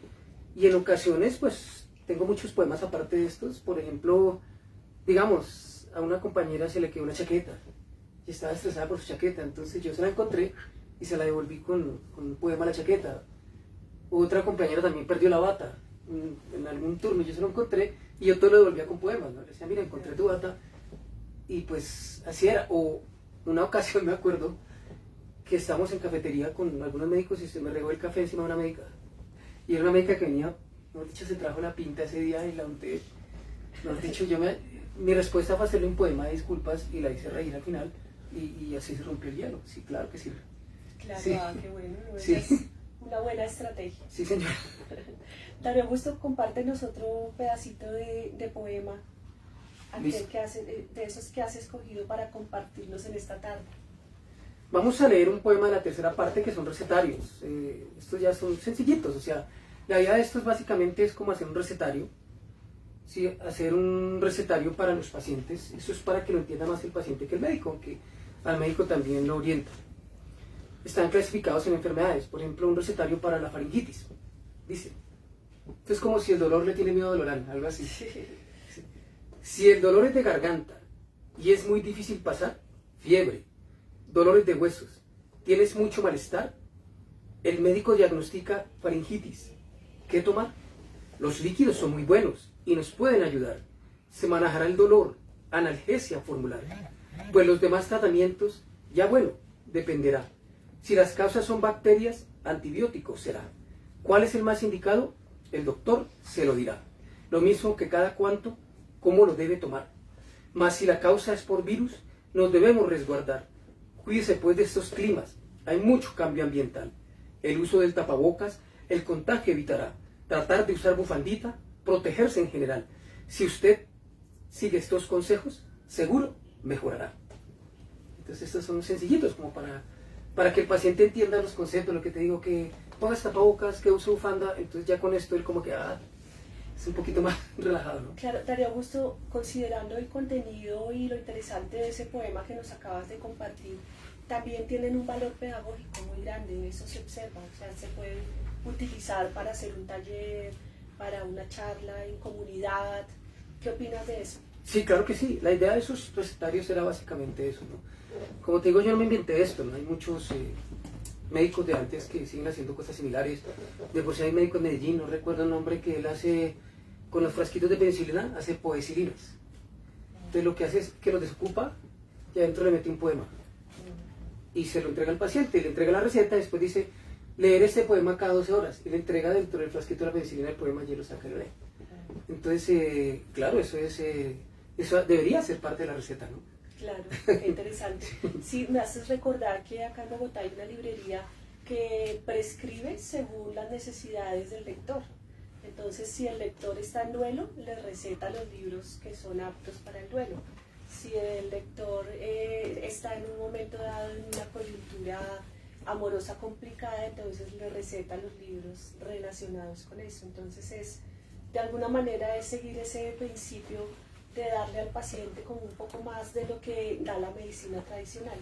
y en ocasiones pues tengo muchos poemas aparte de estos. Por ejemplo, digamos, a una compañera se le quedó una chaqueta y estaba estresada por su chaqueta, entonces yo se la encontré y se la devolví con un poema a la chaqueta. Otra compañera también perdió la bata en algún turno, yo se lo encontré y yo todo lo devolvía con poemas, ¿no? Le decía, mira, encontré tu bata, y pues así era. O una ocasión me acuerdo que estábamos en cafetería con algunos médicos y se me regó el café encima de una médica, y era una médica que venía, mejor dicho, se trajo la pinta ese día y la unté. Mejor dicho, mi respuesta fue hacerle un poema de disculpas y la hice reír al final, y así se rompió el hielo. Sí, claro que sí. Claro, Sí. qué bueno, ¿no? Sí. Es una buena estrategia. Sí, señor. Darío Augusto, compártenos otro pedacito de poema, aquel de esos que has escogido para compartirnos en esta tarde. Vamos a leer un poema de la tercera parte, que son recetarios. Estos ya son sencillitos, o sea, la idea de estos básicamente es como hacer un recetario, ¿sí? Hacer un recetario para los pacientes. Eso es para que lo entienda más el paciente que el médico, aunque al médico también lo orienta. Están clasificados en enfermedades, por ejemplo, un recetario para la faringitis, dice. Esto es como si el dolor le tiene miedo a Dolorán, algo así. Sí. Si el dolor es de garganta y es muy difícil pasar, fiebre, dolores de huesos, tienes mucho malestar, el médico diagnostica faringitis. ¿Qué tomar? Los líquidos son muy buenos y nos pueden ayudar. Se manejará el dolor, analgesia formular. Pues los demás tratamientos, ya bueno, dependerá. Si las causas son bacterias, antibióticos será. ¿Cuál es el más indicado? El doctor se lo dirá. Lo mismo que cada cuánto, cómo lo debe tomar. Mas si la causa es por virus, nos debemos resguardar. Cuídese pues de estos climas, hay mucho cambio ambiental. El uso del tapabocas, el contagio evitará. Tratar de usar bufandita, protegerse en general. Si usted sigue estos consejos, seguro mejorará. Entonces estos son sencillitos como para que el paciente entienda los conceptos, lo que te digo, que pongas tapabocas, que use bufanda, entonces ya con esto él como que es un poquito más relajado, ¿no? Claro, Darío Augusto, considerando el contenido y lo interesante de ese poema que nos acabas de compartir, también tienen un valor pedagógico muy grande, eso se observa, o sea, se puede utilizar para hacer un taller, para una charla en comunidad. ¿Qué opinas de eso? Sí, claro que sí. La idea de esos recetarios era básicamente eso, ¿no? Como te digo, yo no me inventé esto, ¿no? Hay muchos médicos de antes que siguen haciendo cosas similares. De por sí hay médicos en Medellín, no recuerdo el nombre, que él hace, con los frasquitos de penicilina, hace poecilinas. Entonces lo que hace es que los desocupa y adentro le mete un poema. Y se lo entrega al paciente, le entrega la receta, y después dice, leer este poema cada 12 horas. Y le entrega dentro del frasquito de la penicilina el poema y él lo saca y lo lee. Entonces, claro, eso debería ser parte de la receta, ¿no? Claro, qué interesante. Sí, me haces recordar que acá en Bogotá hay una librería que prescribe según las necesidades del lector. Entonces, si el lector está en duelo, le receta los libros que son aptos para el duelo. Si el lector está en un momento dado en una coyuntura amorosa complicada, entonces le receta los libros relacionados con eso. Entonces, de alguna manera es seguir ese principio de darle al paciente como un poco más de lo que da la medicina tradicional.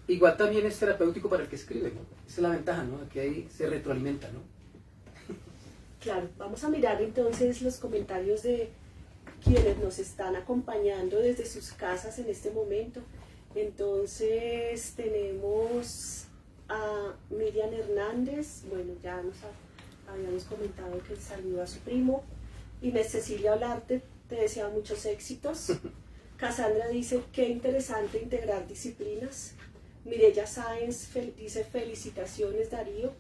Igual también es terapéutico para el que escribe, ¿no? Esa es la ventaja, ¿no? Aquí ahí se retroalimenta, ¿no? Claro, vamos a mirar entonces los comentarios de quienes nos están acompañando desde sus casas en este momento. Entonces tenemos a Miriam Hernández, bueno, ya habíamos comentado que saluda a su primo. Inés Cecilia Olarte te desea muchos éxitos. Cassandra dice, qué interesante integrar disciplinas. Mireya Sáenz dice, felicitaciones Darío.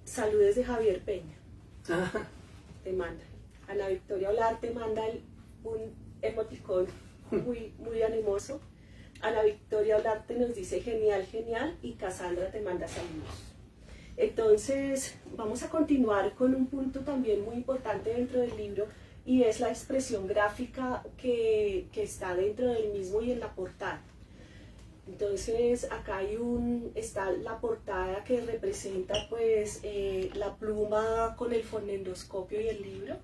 Saludes de Javier Peña. Te manda. Ana Victoria Olarte manda un emoticón muy animoso. Ana Victoria Olarte nos dice genial, genial, y Cassandra te manda saludos. Entonces vamos a continuar con un punto también muy importante dentro del libro, y es la expresión gráfica que está dentro del mismo y en la portada. Entonces acá está la portada que representa pues la pluma con el fonendoscopio y el libro,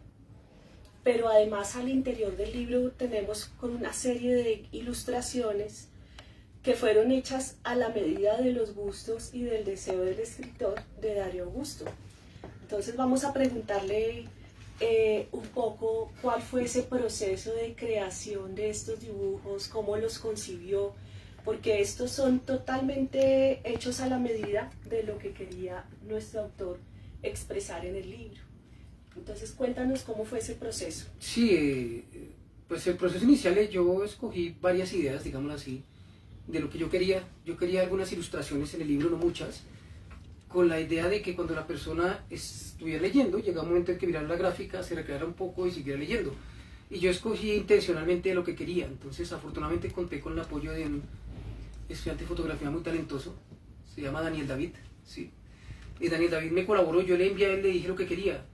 pero además al interior del libro tenemos con una serie de ilustraciones que fueron hechas a la medida de los gustos y del deseo del escritor, de Darío Augusto. Entonces vamos a preguntarle un poco cuál fue ese proceso de creación de estos dibujos, cómo los concibió, porque estos son totalmente hechos a la medida de lo que quería nuestro autor expresar en el libro. Entonces cuéntanos cómo fue ese proceso. Sí, pues el proceso inicial yo escogí varias ideas, digámoslo así, de lo que yo quería. Yo quería algunas ilustraciones en el libro, no muchas, con la idea de que cuando la persona estuviera leyendo, llegaba un momento en que mirara la gráfica, se recreara un poco y siguiera leyendo. Y yo escogí intencionalmente lo que quería. Entonces afortunadamente conté con el apoyo de un estudiante de fotografía muy talentoso, se llama Daniel David, ¿sí? Y Daniel David me colaboró, yo le envié a él, le dije lo que quería.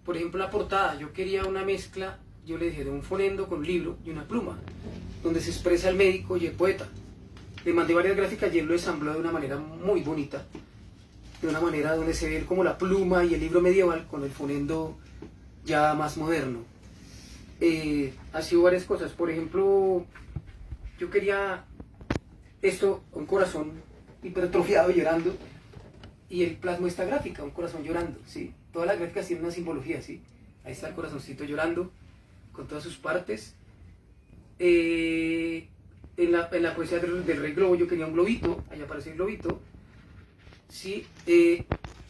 Por ejemplo, la portada, yo quería una mezcla, yo le dije, de un fonendo con un libro y una pluma, donde se expresa el médico y el poeta. Le mandé varias gráficas y él lo ensambló de una manera muy bonita, de una manera donde se ve como la pluma y el libro medieval con el fonendo ya más moderno. Ha sido varias cosas, por ejemplo, yo quería esto, un corazón hipertrofiado llorando, y él plasmó esta gráfica, un corazón llorando, ¿sí? Todas las gráficas tienen una simbología, ¿sí? Ahí está el corazoncito llorando, con todas sus partes. En la poesía del Rey Globo yo quería un globito, ahí aparece el globito, ¿sí?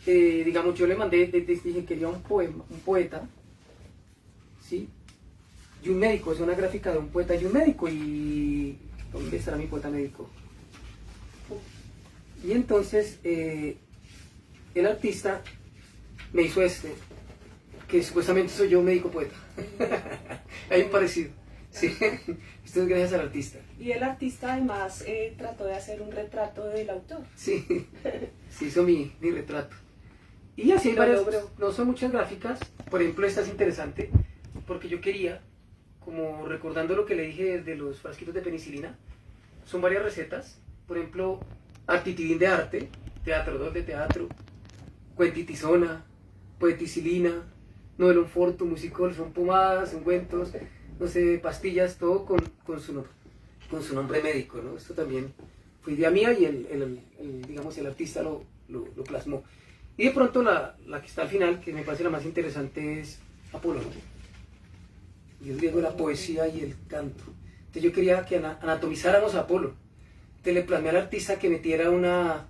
Digamos, yo le mandé, dije, quería un poeta, ¿sí? Y un médico, es una gráfica de un poeta y un médico, y ¿dónde estará mi poeta médico? Y entonces el artista me hizo que supuestamente soy yo médico poeta. Hay un parecido, ¿sí? Esto es gracias al artista. Y el artista además trató de hacer un retrato del autor. Sí, sí hizo mi retrato. Y así hay varias, no son muchas gráficas, por ejemplo esta es interesante, porque yo quería, como recordando lo que le dije de los frasquitos de penicilina, son varias recetas, por ejemplo, artitidín de arte, teatro 2 de teatro, cuentitizona, poeticilina, novelón forto, musicol, son pomadas, ungüentos, no sé, pastillas, todo con su nombre médico, ¿no? Esto también fue idea mía y digamos, el artista lo plasmó. Y de pronto la que está al final, que me parece la más interesante, es Apolo, ¿no? Y el griego, la poesía y el canto. Entonces yo quería que anatomizáramos a Apolo. Entonces le plasmé al artista que metiera una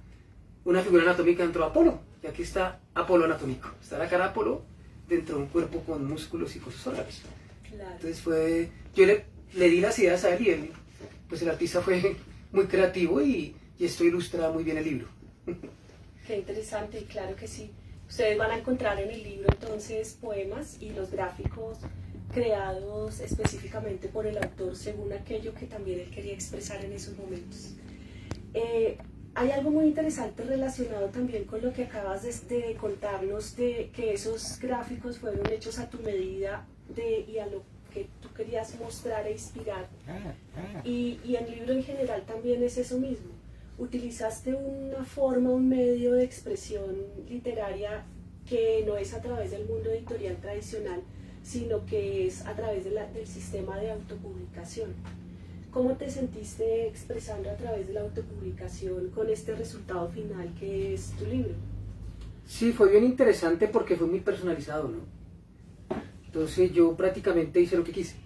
figura anatómica dentro de Apolo. Y aquí está Apolo anatómico. Está la cara de Apolo dentro de un cuerpo con músculos y con sus órganos. Claro. Entonces yo le di las ideas a él y él, pues el artista fue muy creativo y esto ilustra muy bien el libro. Qué interesante, y claro que sí. Ustedes van a encontrar en el libro entonces poemas y los gráficos creados específicamente por el autor según aquello que también él quería expresar en esos momentos. Hay algo muy interesante relacionado también con lo que acabas de contarnos, de que esos gráficos fueron hechos a tu medida y a lo que tú querías mostrar e inspirar. Y el libro en general también es eso mismo. Utilizaste una forma, un medio de expresión literaria que no es a través del mundo editorial tradicional, sino que es a través del sistema de autopublicación. ¿Cómo te sentiste expresando a través de la autopublicación con este resultado final que es tu libro? Sí, fue bien interesante porque fue muy personalizado, ¿no? Entonces yo prácticamente hice lo que quise.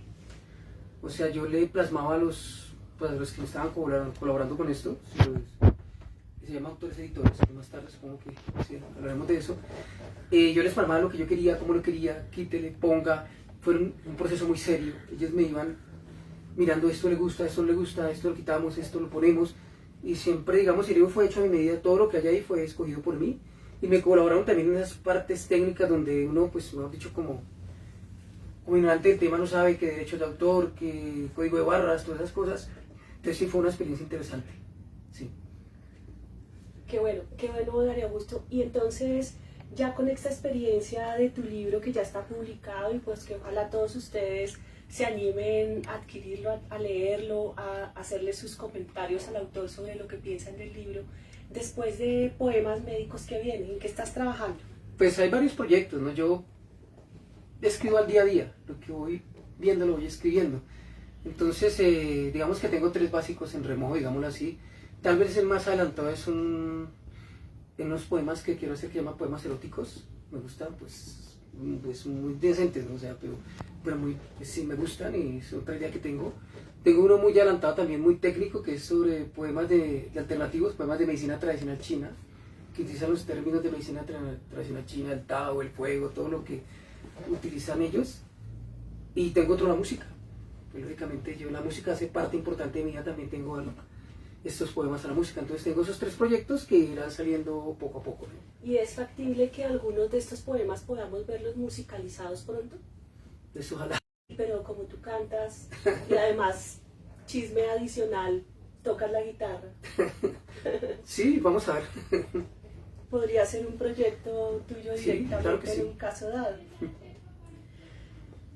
O sea, yo le plasmaba a los que me estaban colaborando con esto, se llama Autores Editores, que más tarde supongo que sí, hablaremos de eso. Yo les plasmaba lo que yo quería, cómo lo quería, quítele, ponga. Fue un proceso muy serio. Ellos me iban mirando, esto le gusta, esto no le gusta, esto lo quitamos, esto lo ponemos. Y siempre, digamos, el libro fue hecho a mi medida, todo lo que hay ahí fue escogido por mí. Y me colaboraron también en esas partes técnicas donde uno, pues, mejor dicho, como ignorante del tema no sabe que derechos de autor, que código de barras, todas esas cosas. Entonces sí fue una experiencia interesante, sí. Qué bueno, Darío Augusto. Y entonces, ya con esta experiencia de tu libro que ya está publicado y pues que ojalá todos ustedes se animen a adquirirlo, a leerlo, a hacerle sus comentarios al autor sobre lo que piensan del libro, después de Poemas Médicos que vienen, ¿en qué estás trabajando? Pues hay varios proyectos, ¿no? Yo escribo al día a día, lo que voy viendo lo voy escribiendo. Entonces, digamos que tengo 3 básicos en remojo, digámoslo así. Tal vez el más adelantado es en unos poemas que quiero hacer que llaman poemas eróticos. Me gustan, pues muy decentes, ¿no? O sea, pero muy, pues, sí me gustan y es otra idea que tengo. Tengo uno muy adelantado también, muy técnico, que es sobre poemas de alternativos, poemas de medicina tradicional china, que utilizan los términos de medicina tradicional china, el Tao, el fuego, todo lo que utilizan ellos. Y tengo otro, la música. Pues, lógicamente la música hace parte importante de mi vida, también tengo estos poemas a la música. Entonces tengo esos 3 proyectos que irán saliendo poco a poco, ¿no? ¿Y es factible que algunos de estos poemas podamos verlos musicalizados pronto? Pues ojalá. Pero como tú cantas y además chisme adicional, tocas la guitarra. Sí, vamos a ver. Podría ser un proyecto tuyo directamente, sí, claro que sí, en un caso dado.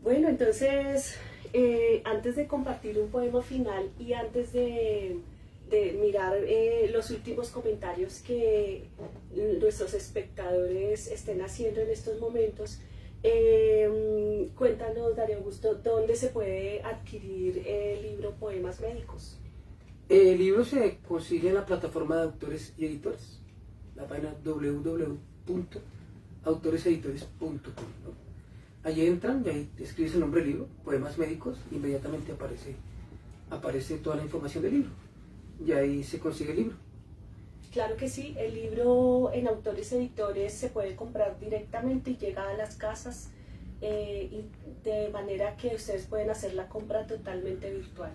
Bueno, entonces, antes de compartir un poema final y antes de mirar los últimos comentarios que nuestros espectadores estén haciendo en estos momentos, cuéntanos, Darío Augusto, ¿dónde se puede adquirir el libro Poemas Médicos? El libro se consigue en la plataforma de Autores y Editores, la página www.autoreseditores.com, ¿no? Allí entran y ahí escribes el nombre del libro, Poemas Médicos, inmediatamente aparece toda la información del libro y ahí se consigue el libro. Claro que sí, el libro en Autores Editores se puede comprar directamente y llega a las casas, de manera que ustedes pueden hacer la compra totalmente virtual.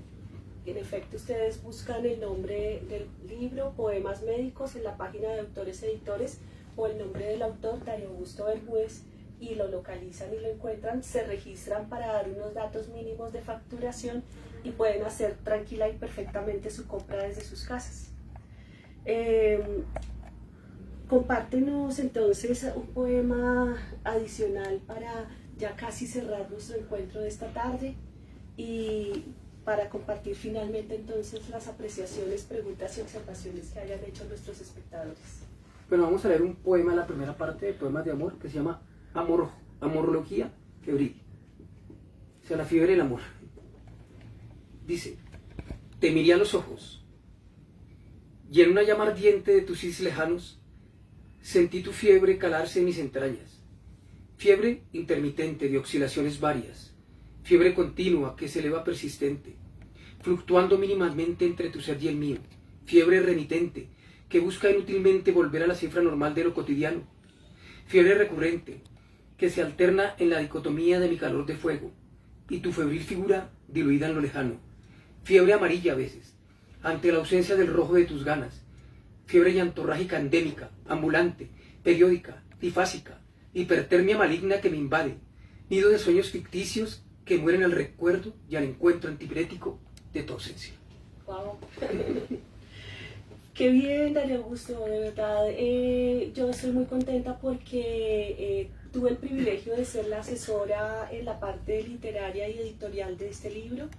En efecto, ustedes buscan el nombre del libro, Poemas Médicos, en la página de Autores Editores o el nombre del autor, Darío Augusto Bermúdez, y lo localizan y lo encuentran, se registran para dar unos datos mínimos de facturación y pueden hacer tranquila y perfectamente su compra desde sus casas. Compártenos entonces un poema adicional para ya casi cerrar nuestro encuentro de esta tarde y para compartir finalmente entonces las apreciaciones, preguntas y observaciones que hayan hecho nuestros espectadores. Bueno, vamos a leer un poema, la primera parte de Poemas de Amor, que se llama Amorología que brille. O sea, la fiebre del amor. Dice: te miré a los ojos y en una llama ardiente de tus iris lejanos sentí tu fiebre calarse en mis entrañas. Fiebre intermitente de oscilaciones varias, fiebre continua que se eleva persistente, fluctuando mínimamente entre tu ser y el mío. Fiebre remitente que busca inútilmente volver a la cifra normal de lo cotidiano. Fiebre recurrente que se alterna en la dicotomía de mi calor de fuego y tu febril figura diluida en lo lejano. Fiebre amarilla a veces, ante la ausencia del rojo de tus ganas. Fiebre llantorrágica endémica, ambulante, periódica, trifásica, hipertermia maligna que me invade, nido de sueños ficticios que mueren al recuerdo y al encuentro antipirético de tu ausencia. Wow. Qué bien, Darío Augusto, de verdad. Yo estoy muy contenta porque tuve el privilegio de ser la asesora en la parte literaria y editorial de este libro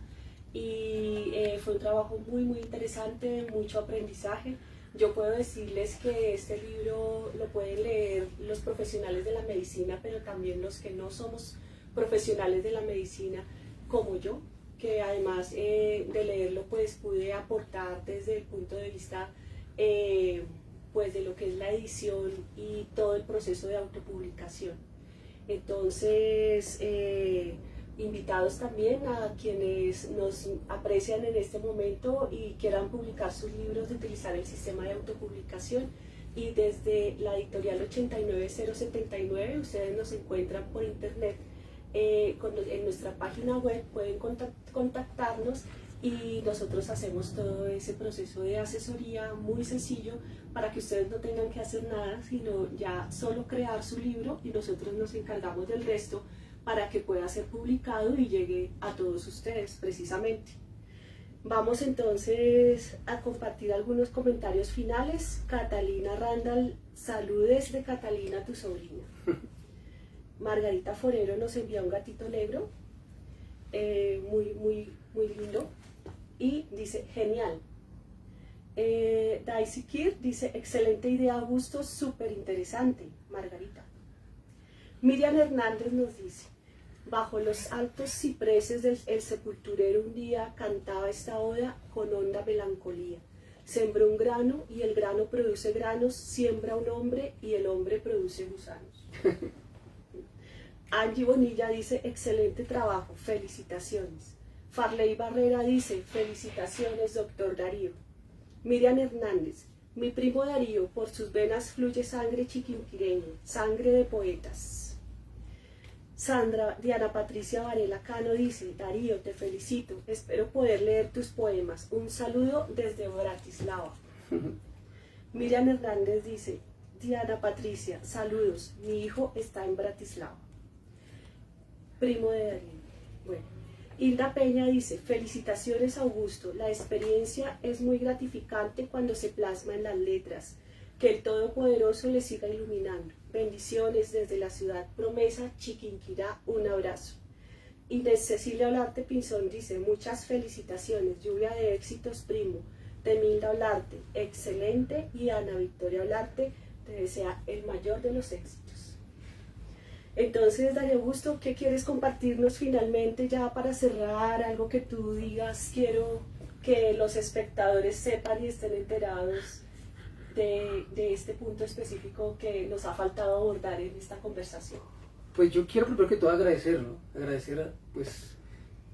y fue un trabajo muy interesante, mucho aprendizaje. Yo puedo decirles que este libro lo pueden leer los profesionales de la medicina, pero también los que no somos profesionales de la medicina, como yo, que además de leerlo pues pude aportar desde el punto de vista pues de lo que es la edición y todo el proceso de autopublicación. Entonces, invitados también a quienes nos aprecian en este momento y quieran publicar sus libros de utilizar el sistema de autopublicación, y desde la editorial 89079 ustedes nos encuentran por internet. En nuestra página web pueden contactarnos y nosotros hacemos todo ese proceso de asesoría muy sencillo para que ustedes no tengan que hacer nada, sino ya solo crear su libro y nosotros nos encargamos del resto para que pueda ser publicado y llegue a todos ustedes precisamente. Vamos entonces a compartir algunos comentarios finales. Catalina Randall, saludes de Catalina, tu sobrina. Margarita Forero nos envía un gatito negro, muy lindo, y dice, genial. Daisy Kir dice, excelente idea, Augusto, súper interesante, Margarita. Miriam Hernández nos dice, bajo los altos cipreses del sepulturero un día cantaba esta oda con honda melancolía. Sembró un grano y el grano produce granos, siembra un hombre y el hombre produce gusanos. Angie Bonilla dice, excelente trabajo, felicitaciones. Farley Barrera dice, felicitaciones, doctor Darío. Miriam Hernández, mi primo Darío, por sus venas fluye sangre chiquinquireña, sangre de poetas. Sandra Diana Patricia Varela Cano dice, Darío, te felicito, espero poder leer tus poemas. Un saludo desde Bratislava. Miriam Hernández dice, Diana Patricia, saludos, mi hijo está en Bratislava. Primo de Darío. Bueno, Hilda Peña dice, felicitaciones Augusto, la experiencia es muy gratificante cuando se plasma en las letras, que el Todopoderoso le siga iluminando. Bendiciones desde la ciudad promesa, Chiquinquirá, un abrazo. Inés Cecilia Olarte Pinzón dice, muchas felicitaciones, lluvia de éxitos primo. Temilda Olarte, excelente, y Ana Victoria Olarte te desea el mayor de los éxitos. Entonces, Darío Augusto, ¿qué quieres compartirnos finalmente ya para cerrar? Algo que tú digas, quiero que los espectadores sepan y estén enterados de este punto específico que nos ha faltado abordar en esta conversación. Pues yo quiero primero que todo agradecer, ¿no? Agradecer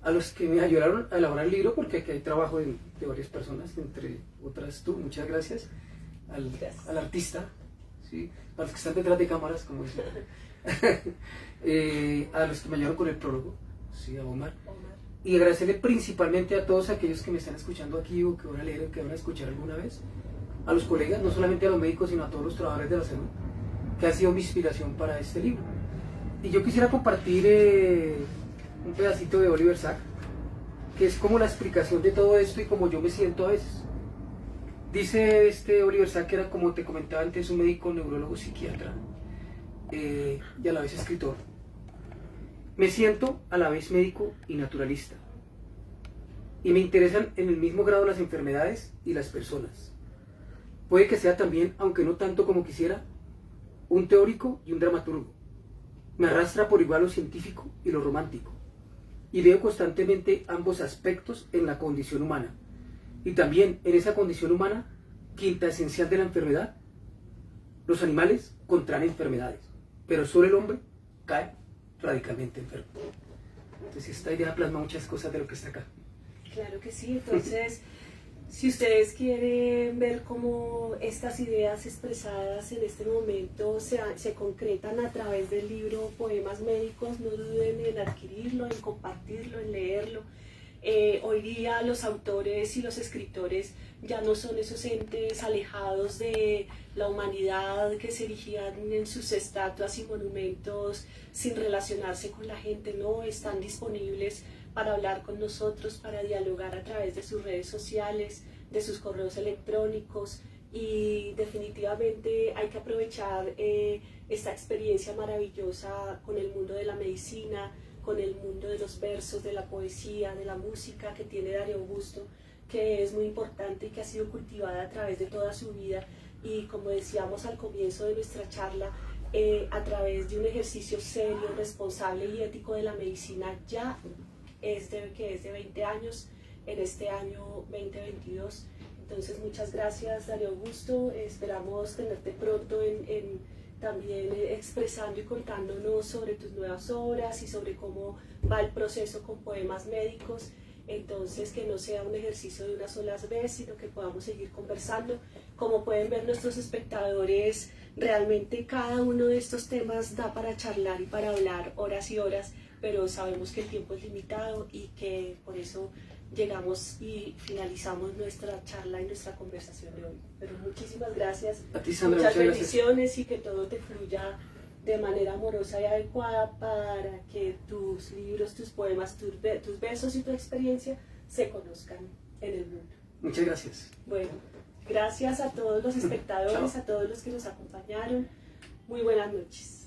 a los que me ayudaron a elaborar el libro, porque aquí hay trabajo de varias personas, entre otras tú, muchas gracias. Al artista, ¿sí? A los que están detrás de cámaras, como decía. A los que me ayudaron con el prólogo, ¿sí? A Omar. Y agradecerle principalmente a todos aquellos que me están escuchando aquí o que van a leer o que van a escuchar alguna vez. A los colegas, no solamente a los médicos, sino a todos los trabajadores de la salud, que ha sido mi inspiración para este libro. Y yo quisiera compartir un pedacito de Oliver Sacks, que es como la explicación de todo esto y como yo me siento a veces. Dice Oliver Sacks, que era, como te comentaba antes, un médico, neurólogo, psiquiatra y a la vez escritor. Me siento a la vez médico y naturalista, y me interesan en el mismo grado las enfermedades y las personas. Puede que sea también, aunque no tanto como quisiera, un teórico y un dramaturgo. Me arrastra por igual lo científico y lo romántico, y veo constantemente ambos aspectos en la condición humana, y también en esa condición humana, quinta esencial de la enfermedad. Los animales contraen enfermedades, pero solo el hombre cae radicalmente enfermo. Entonces esta idea plasma muchas cosas de lo que está acá. Claro que sí, entonces si ustedes quieren ver cómo estas ideas expresadas en este momento se concretan a través del libro Poemas Médicos, no duden en adquirirlo, en compartirlo, en leerlo. Hoy día los autores y los escritores ya no son esos entes alejados de la humanidad, que se erigían en sus estatuas y monumentos sin relacionarse con la gente, no están disponibles para hablar con nosotros, para dialogar a través de sus redes sociales, de sus correos electrónicos, y definitivamente hay que aprovechar esta experiencia maravillosa con el mundo de la medicina, con el mundo de los versos, de la poesía, de la música que tiene Darío Augusto, que es muy importante y que ha sido cultivada a través de toda su vida, y como decíamos al comienzo de nuestra charla, a través de un ejercicio serio, responsable y ético de la medicina, ya que es de 20 años, en este año 2022. Entonces, muchas gracias, Darío Augusto. Esperamos tenerte pronto también expresando y contándonos sobre tus nuevas obras y sobre cómo va el proceso con Poemas Médicos. Entonces, que no sea un ejercicio de una sola vez, sino que podamos seguir conversando. Como pueden ver nuestros espectadores, realmente cada uno de estos temas da para charlar y para hablar horas y horas, pero sabemos que el tiempo es limitado y que por eso llegamos y finalizamos nuestra charla y nuestra conversación de hoy. Pero muchísimas gracias, a ti, Sandra, muchas bendiciones, gracias. y que todo te fluya de manera amorosa y adecuada para que tus libros, tus poemas, tus versos y tu experiencia se conozcan en el mundo. Muchas gracias. Bueno, gracias a todos los espectadores, a todos los que nos acompañaron. Muy buenas noches.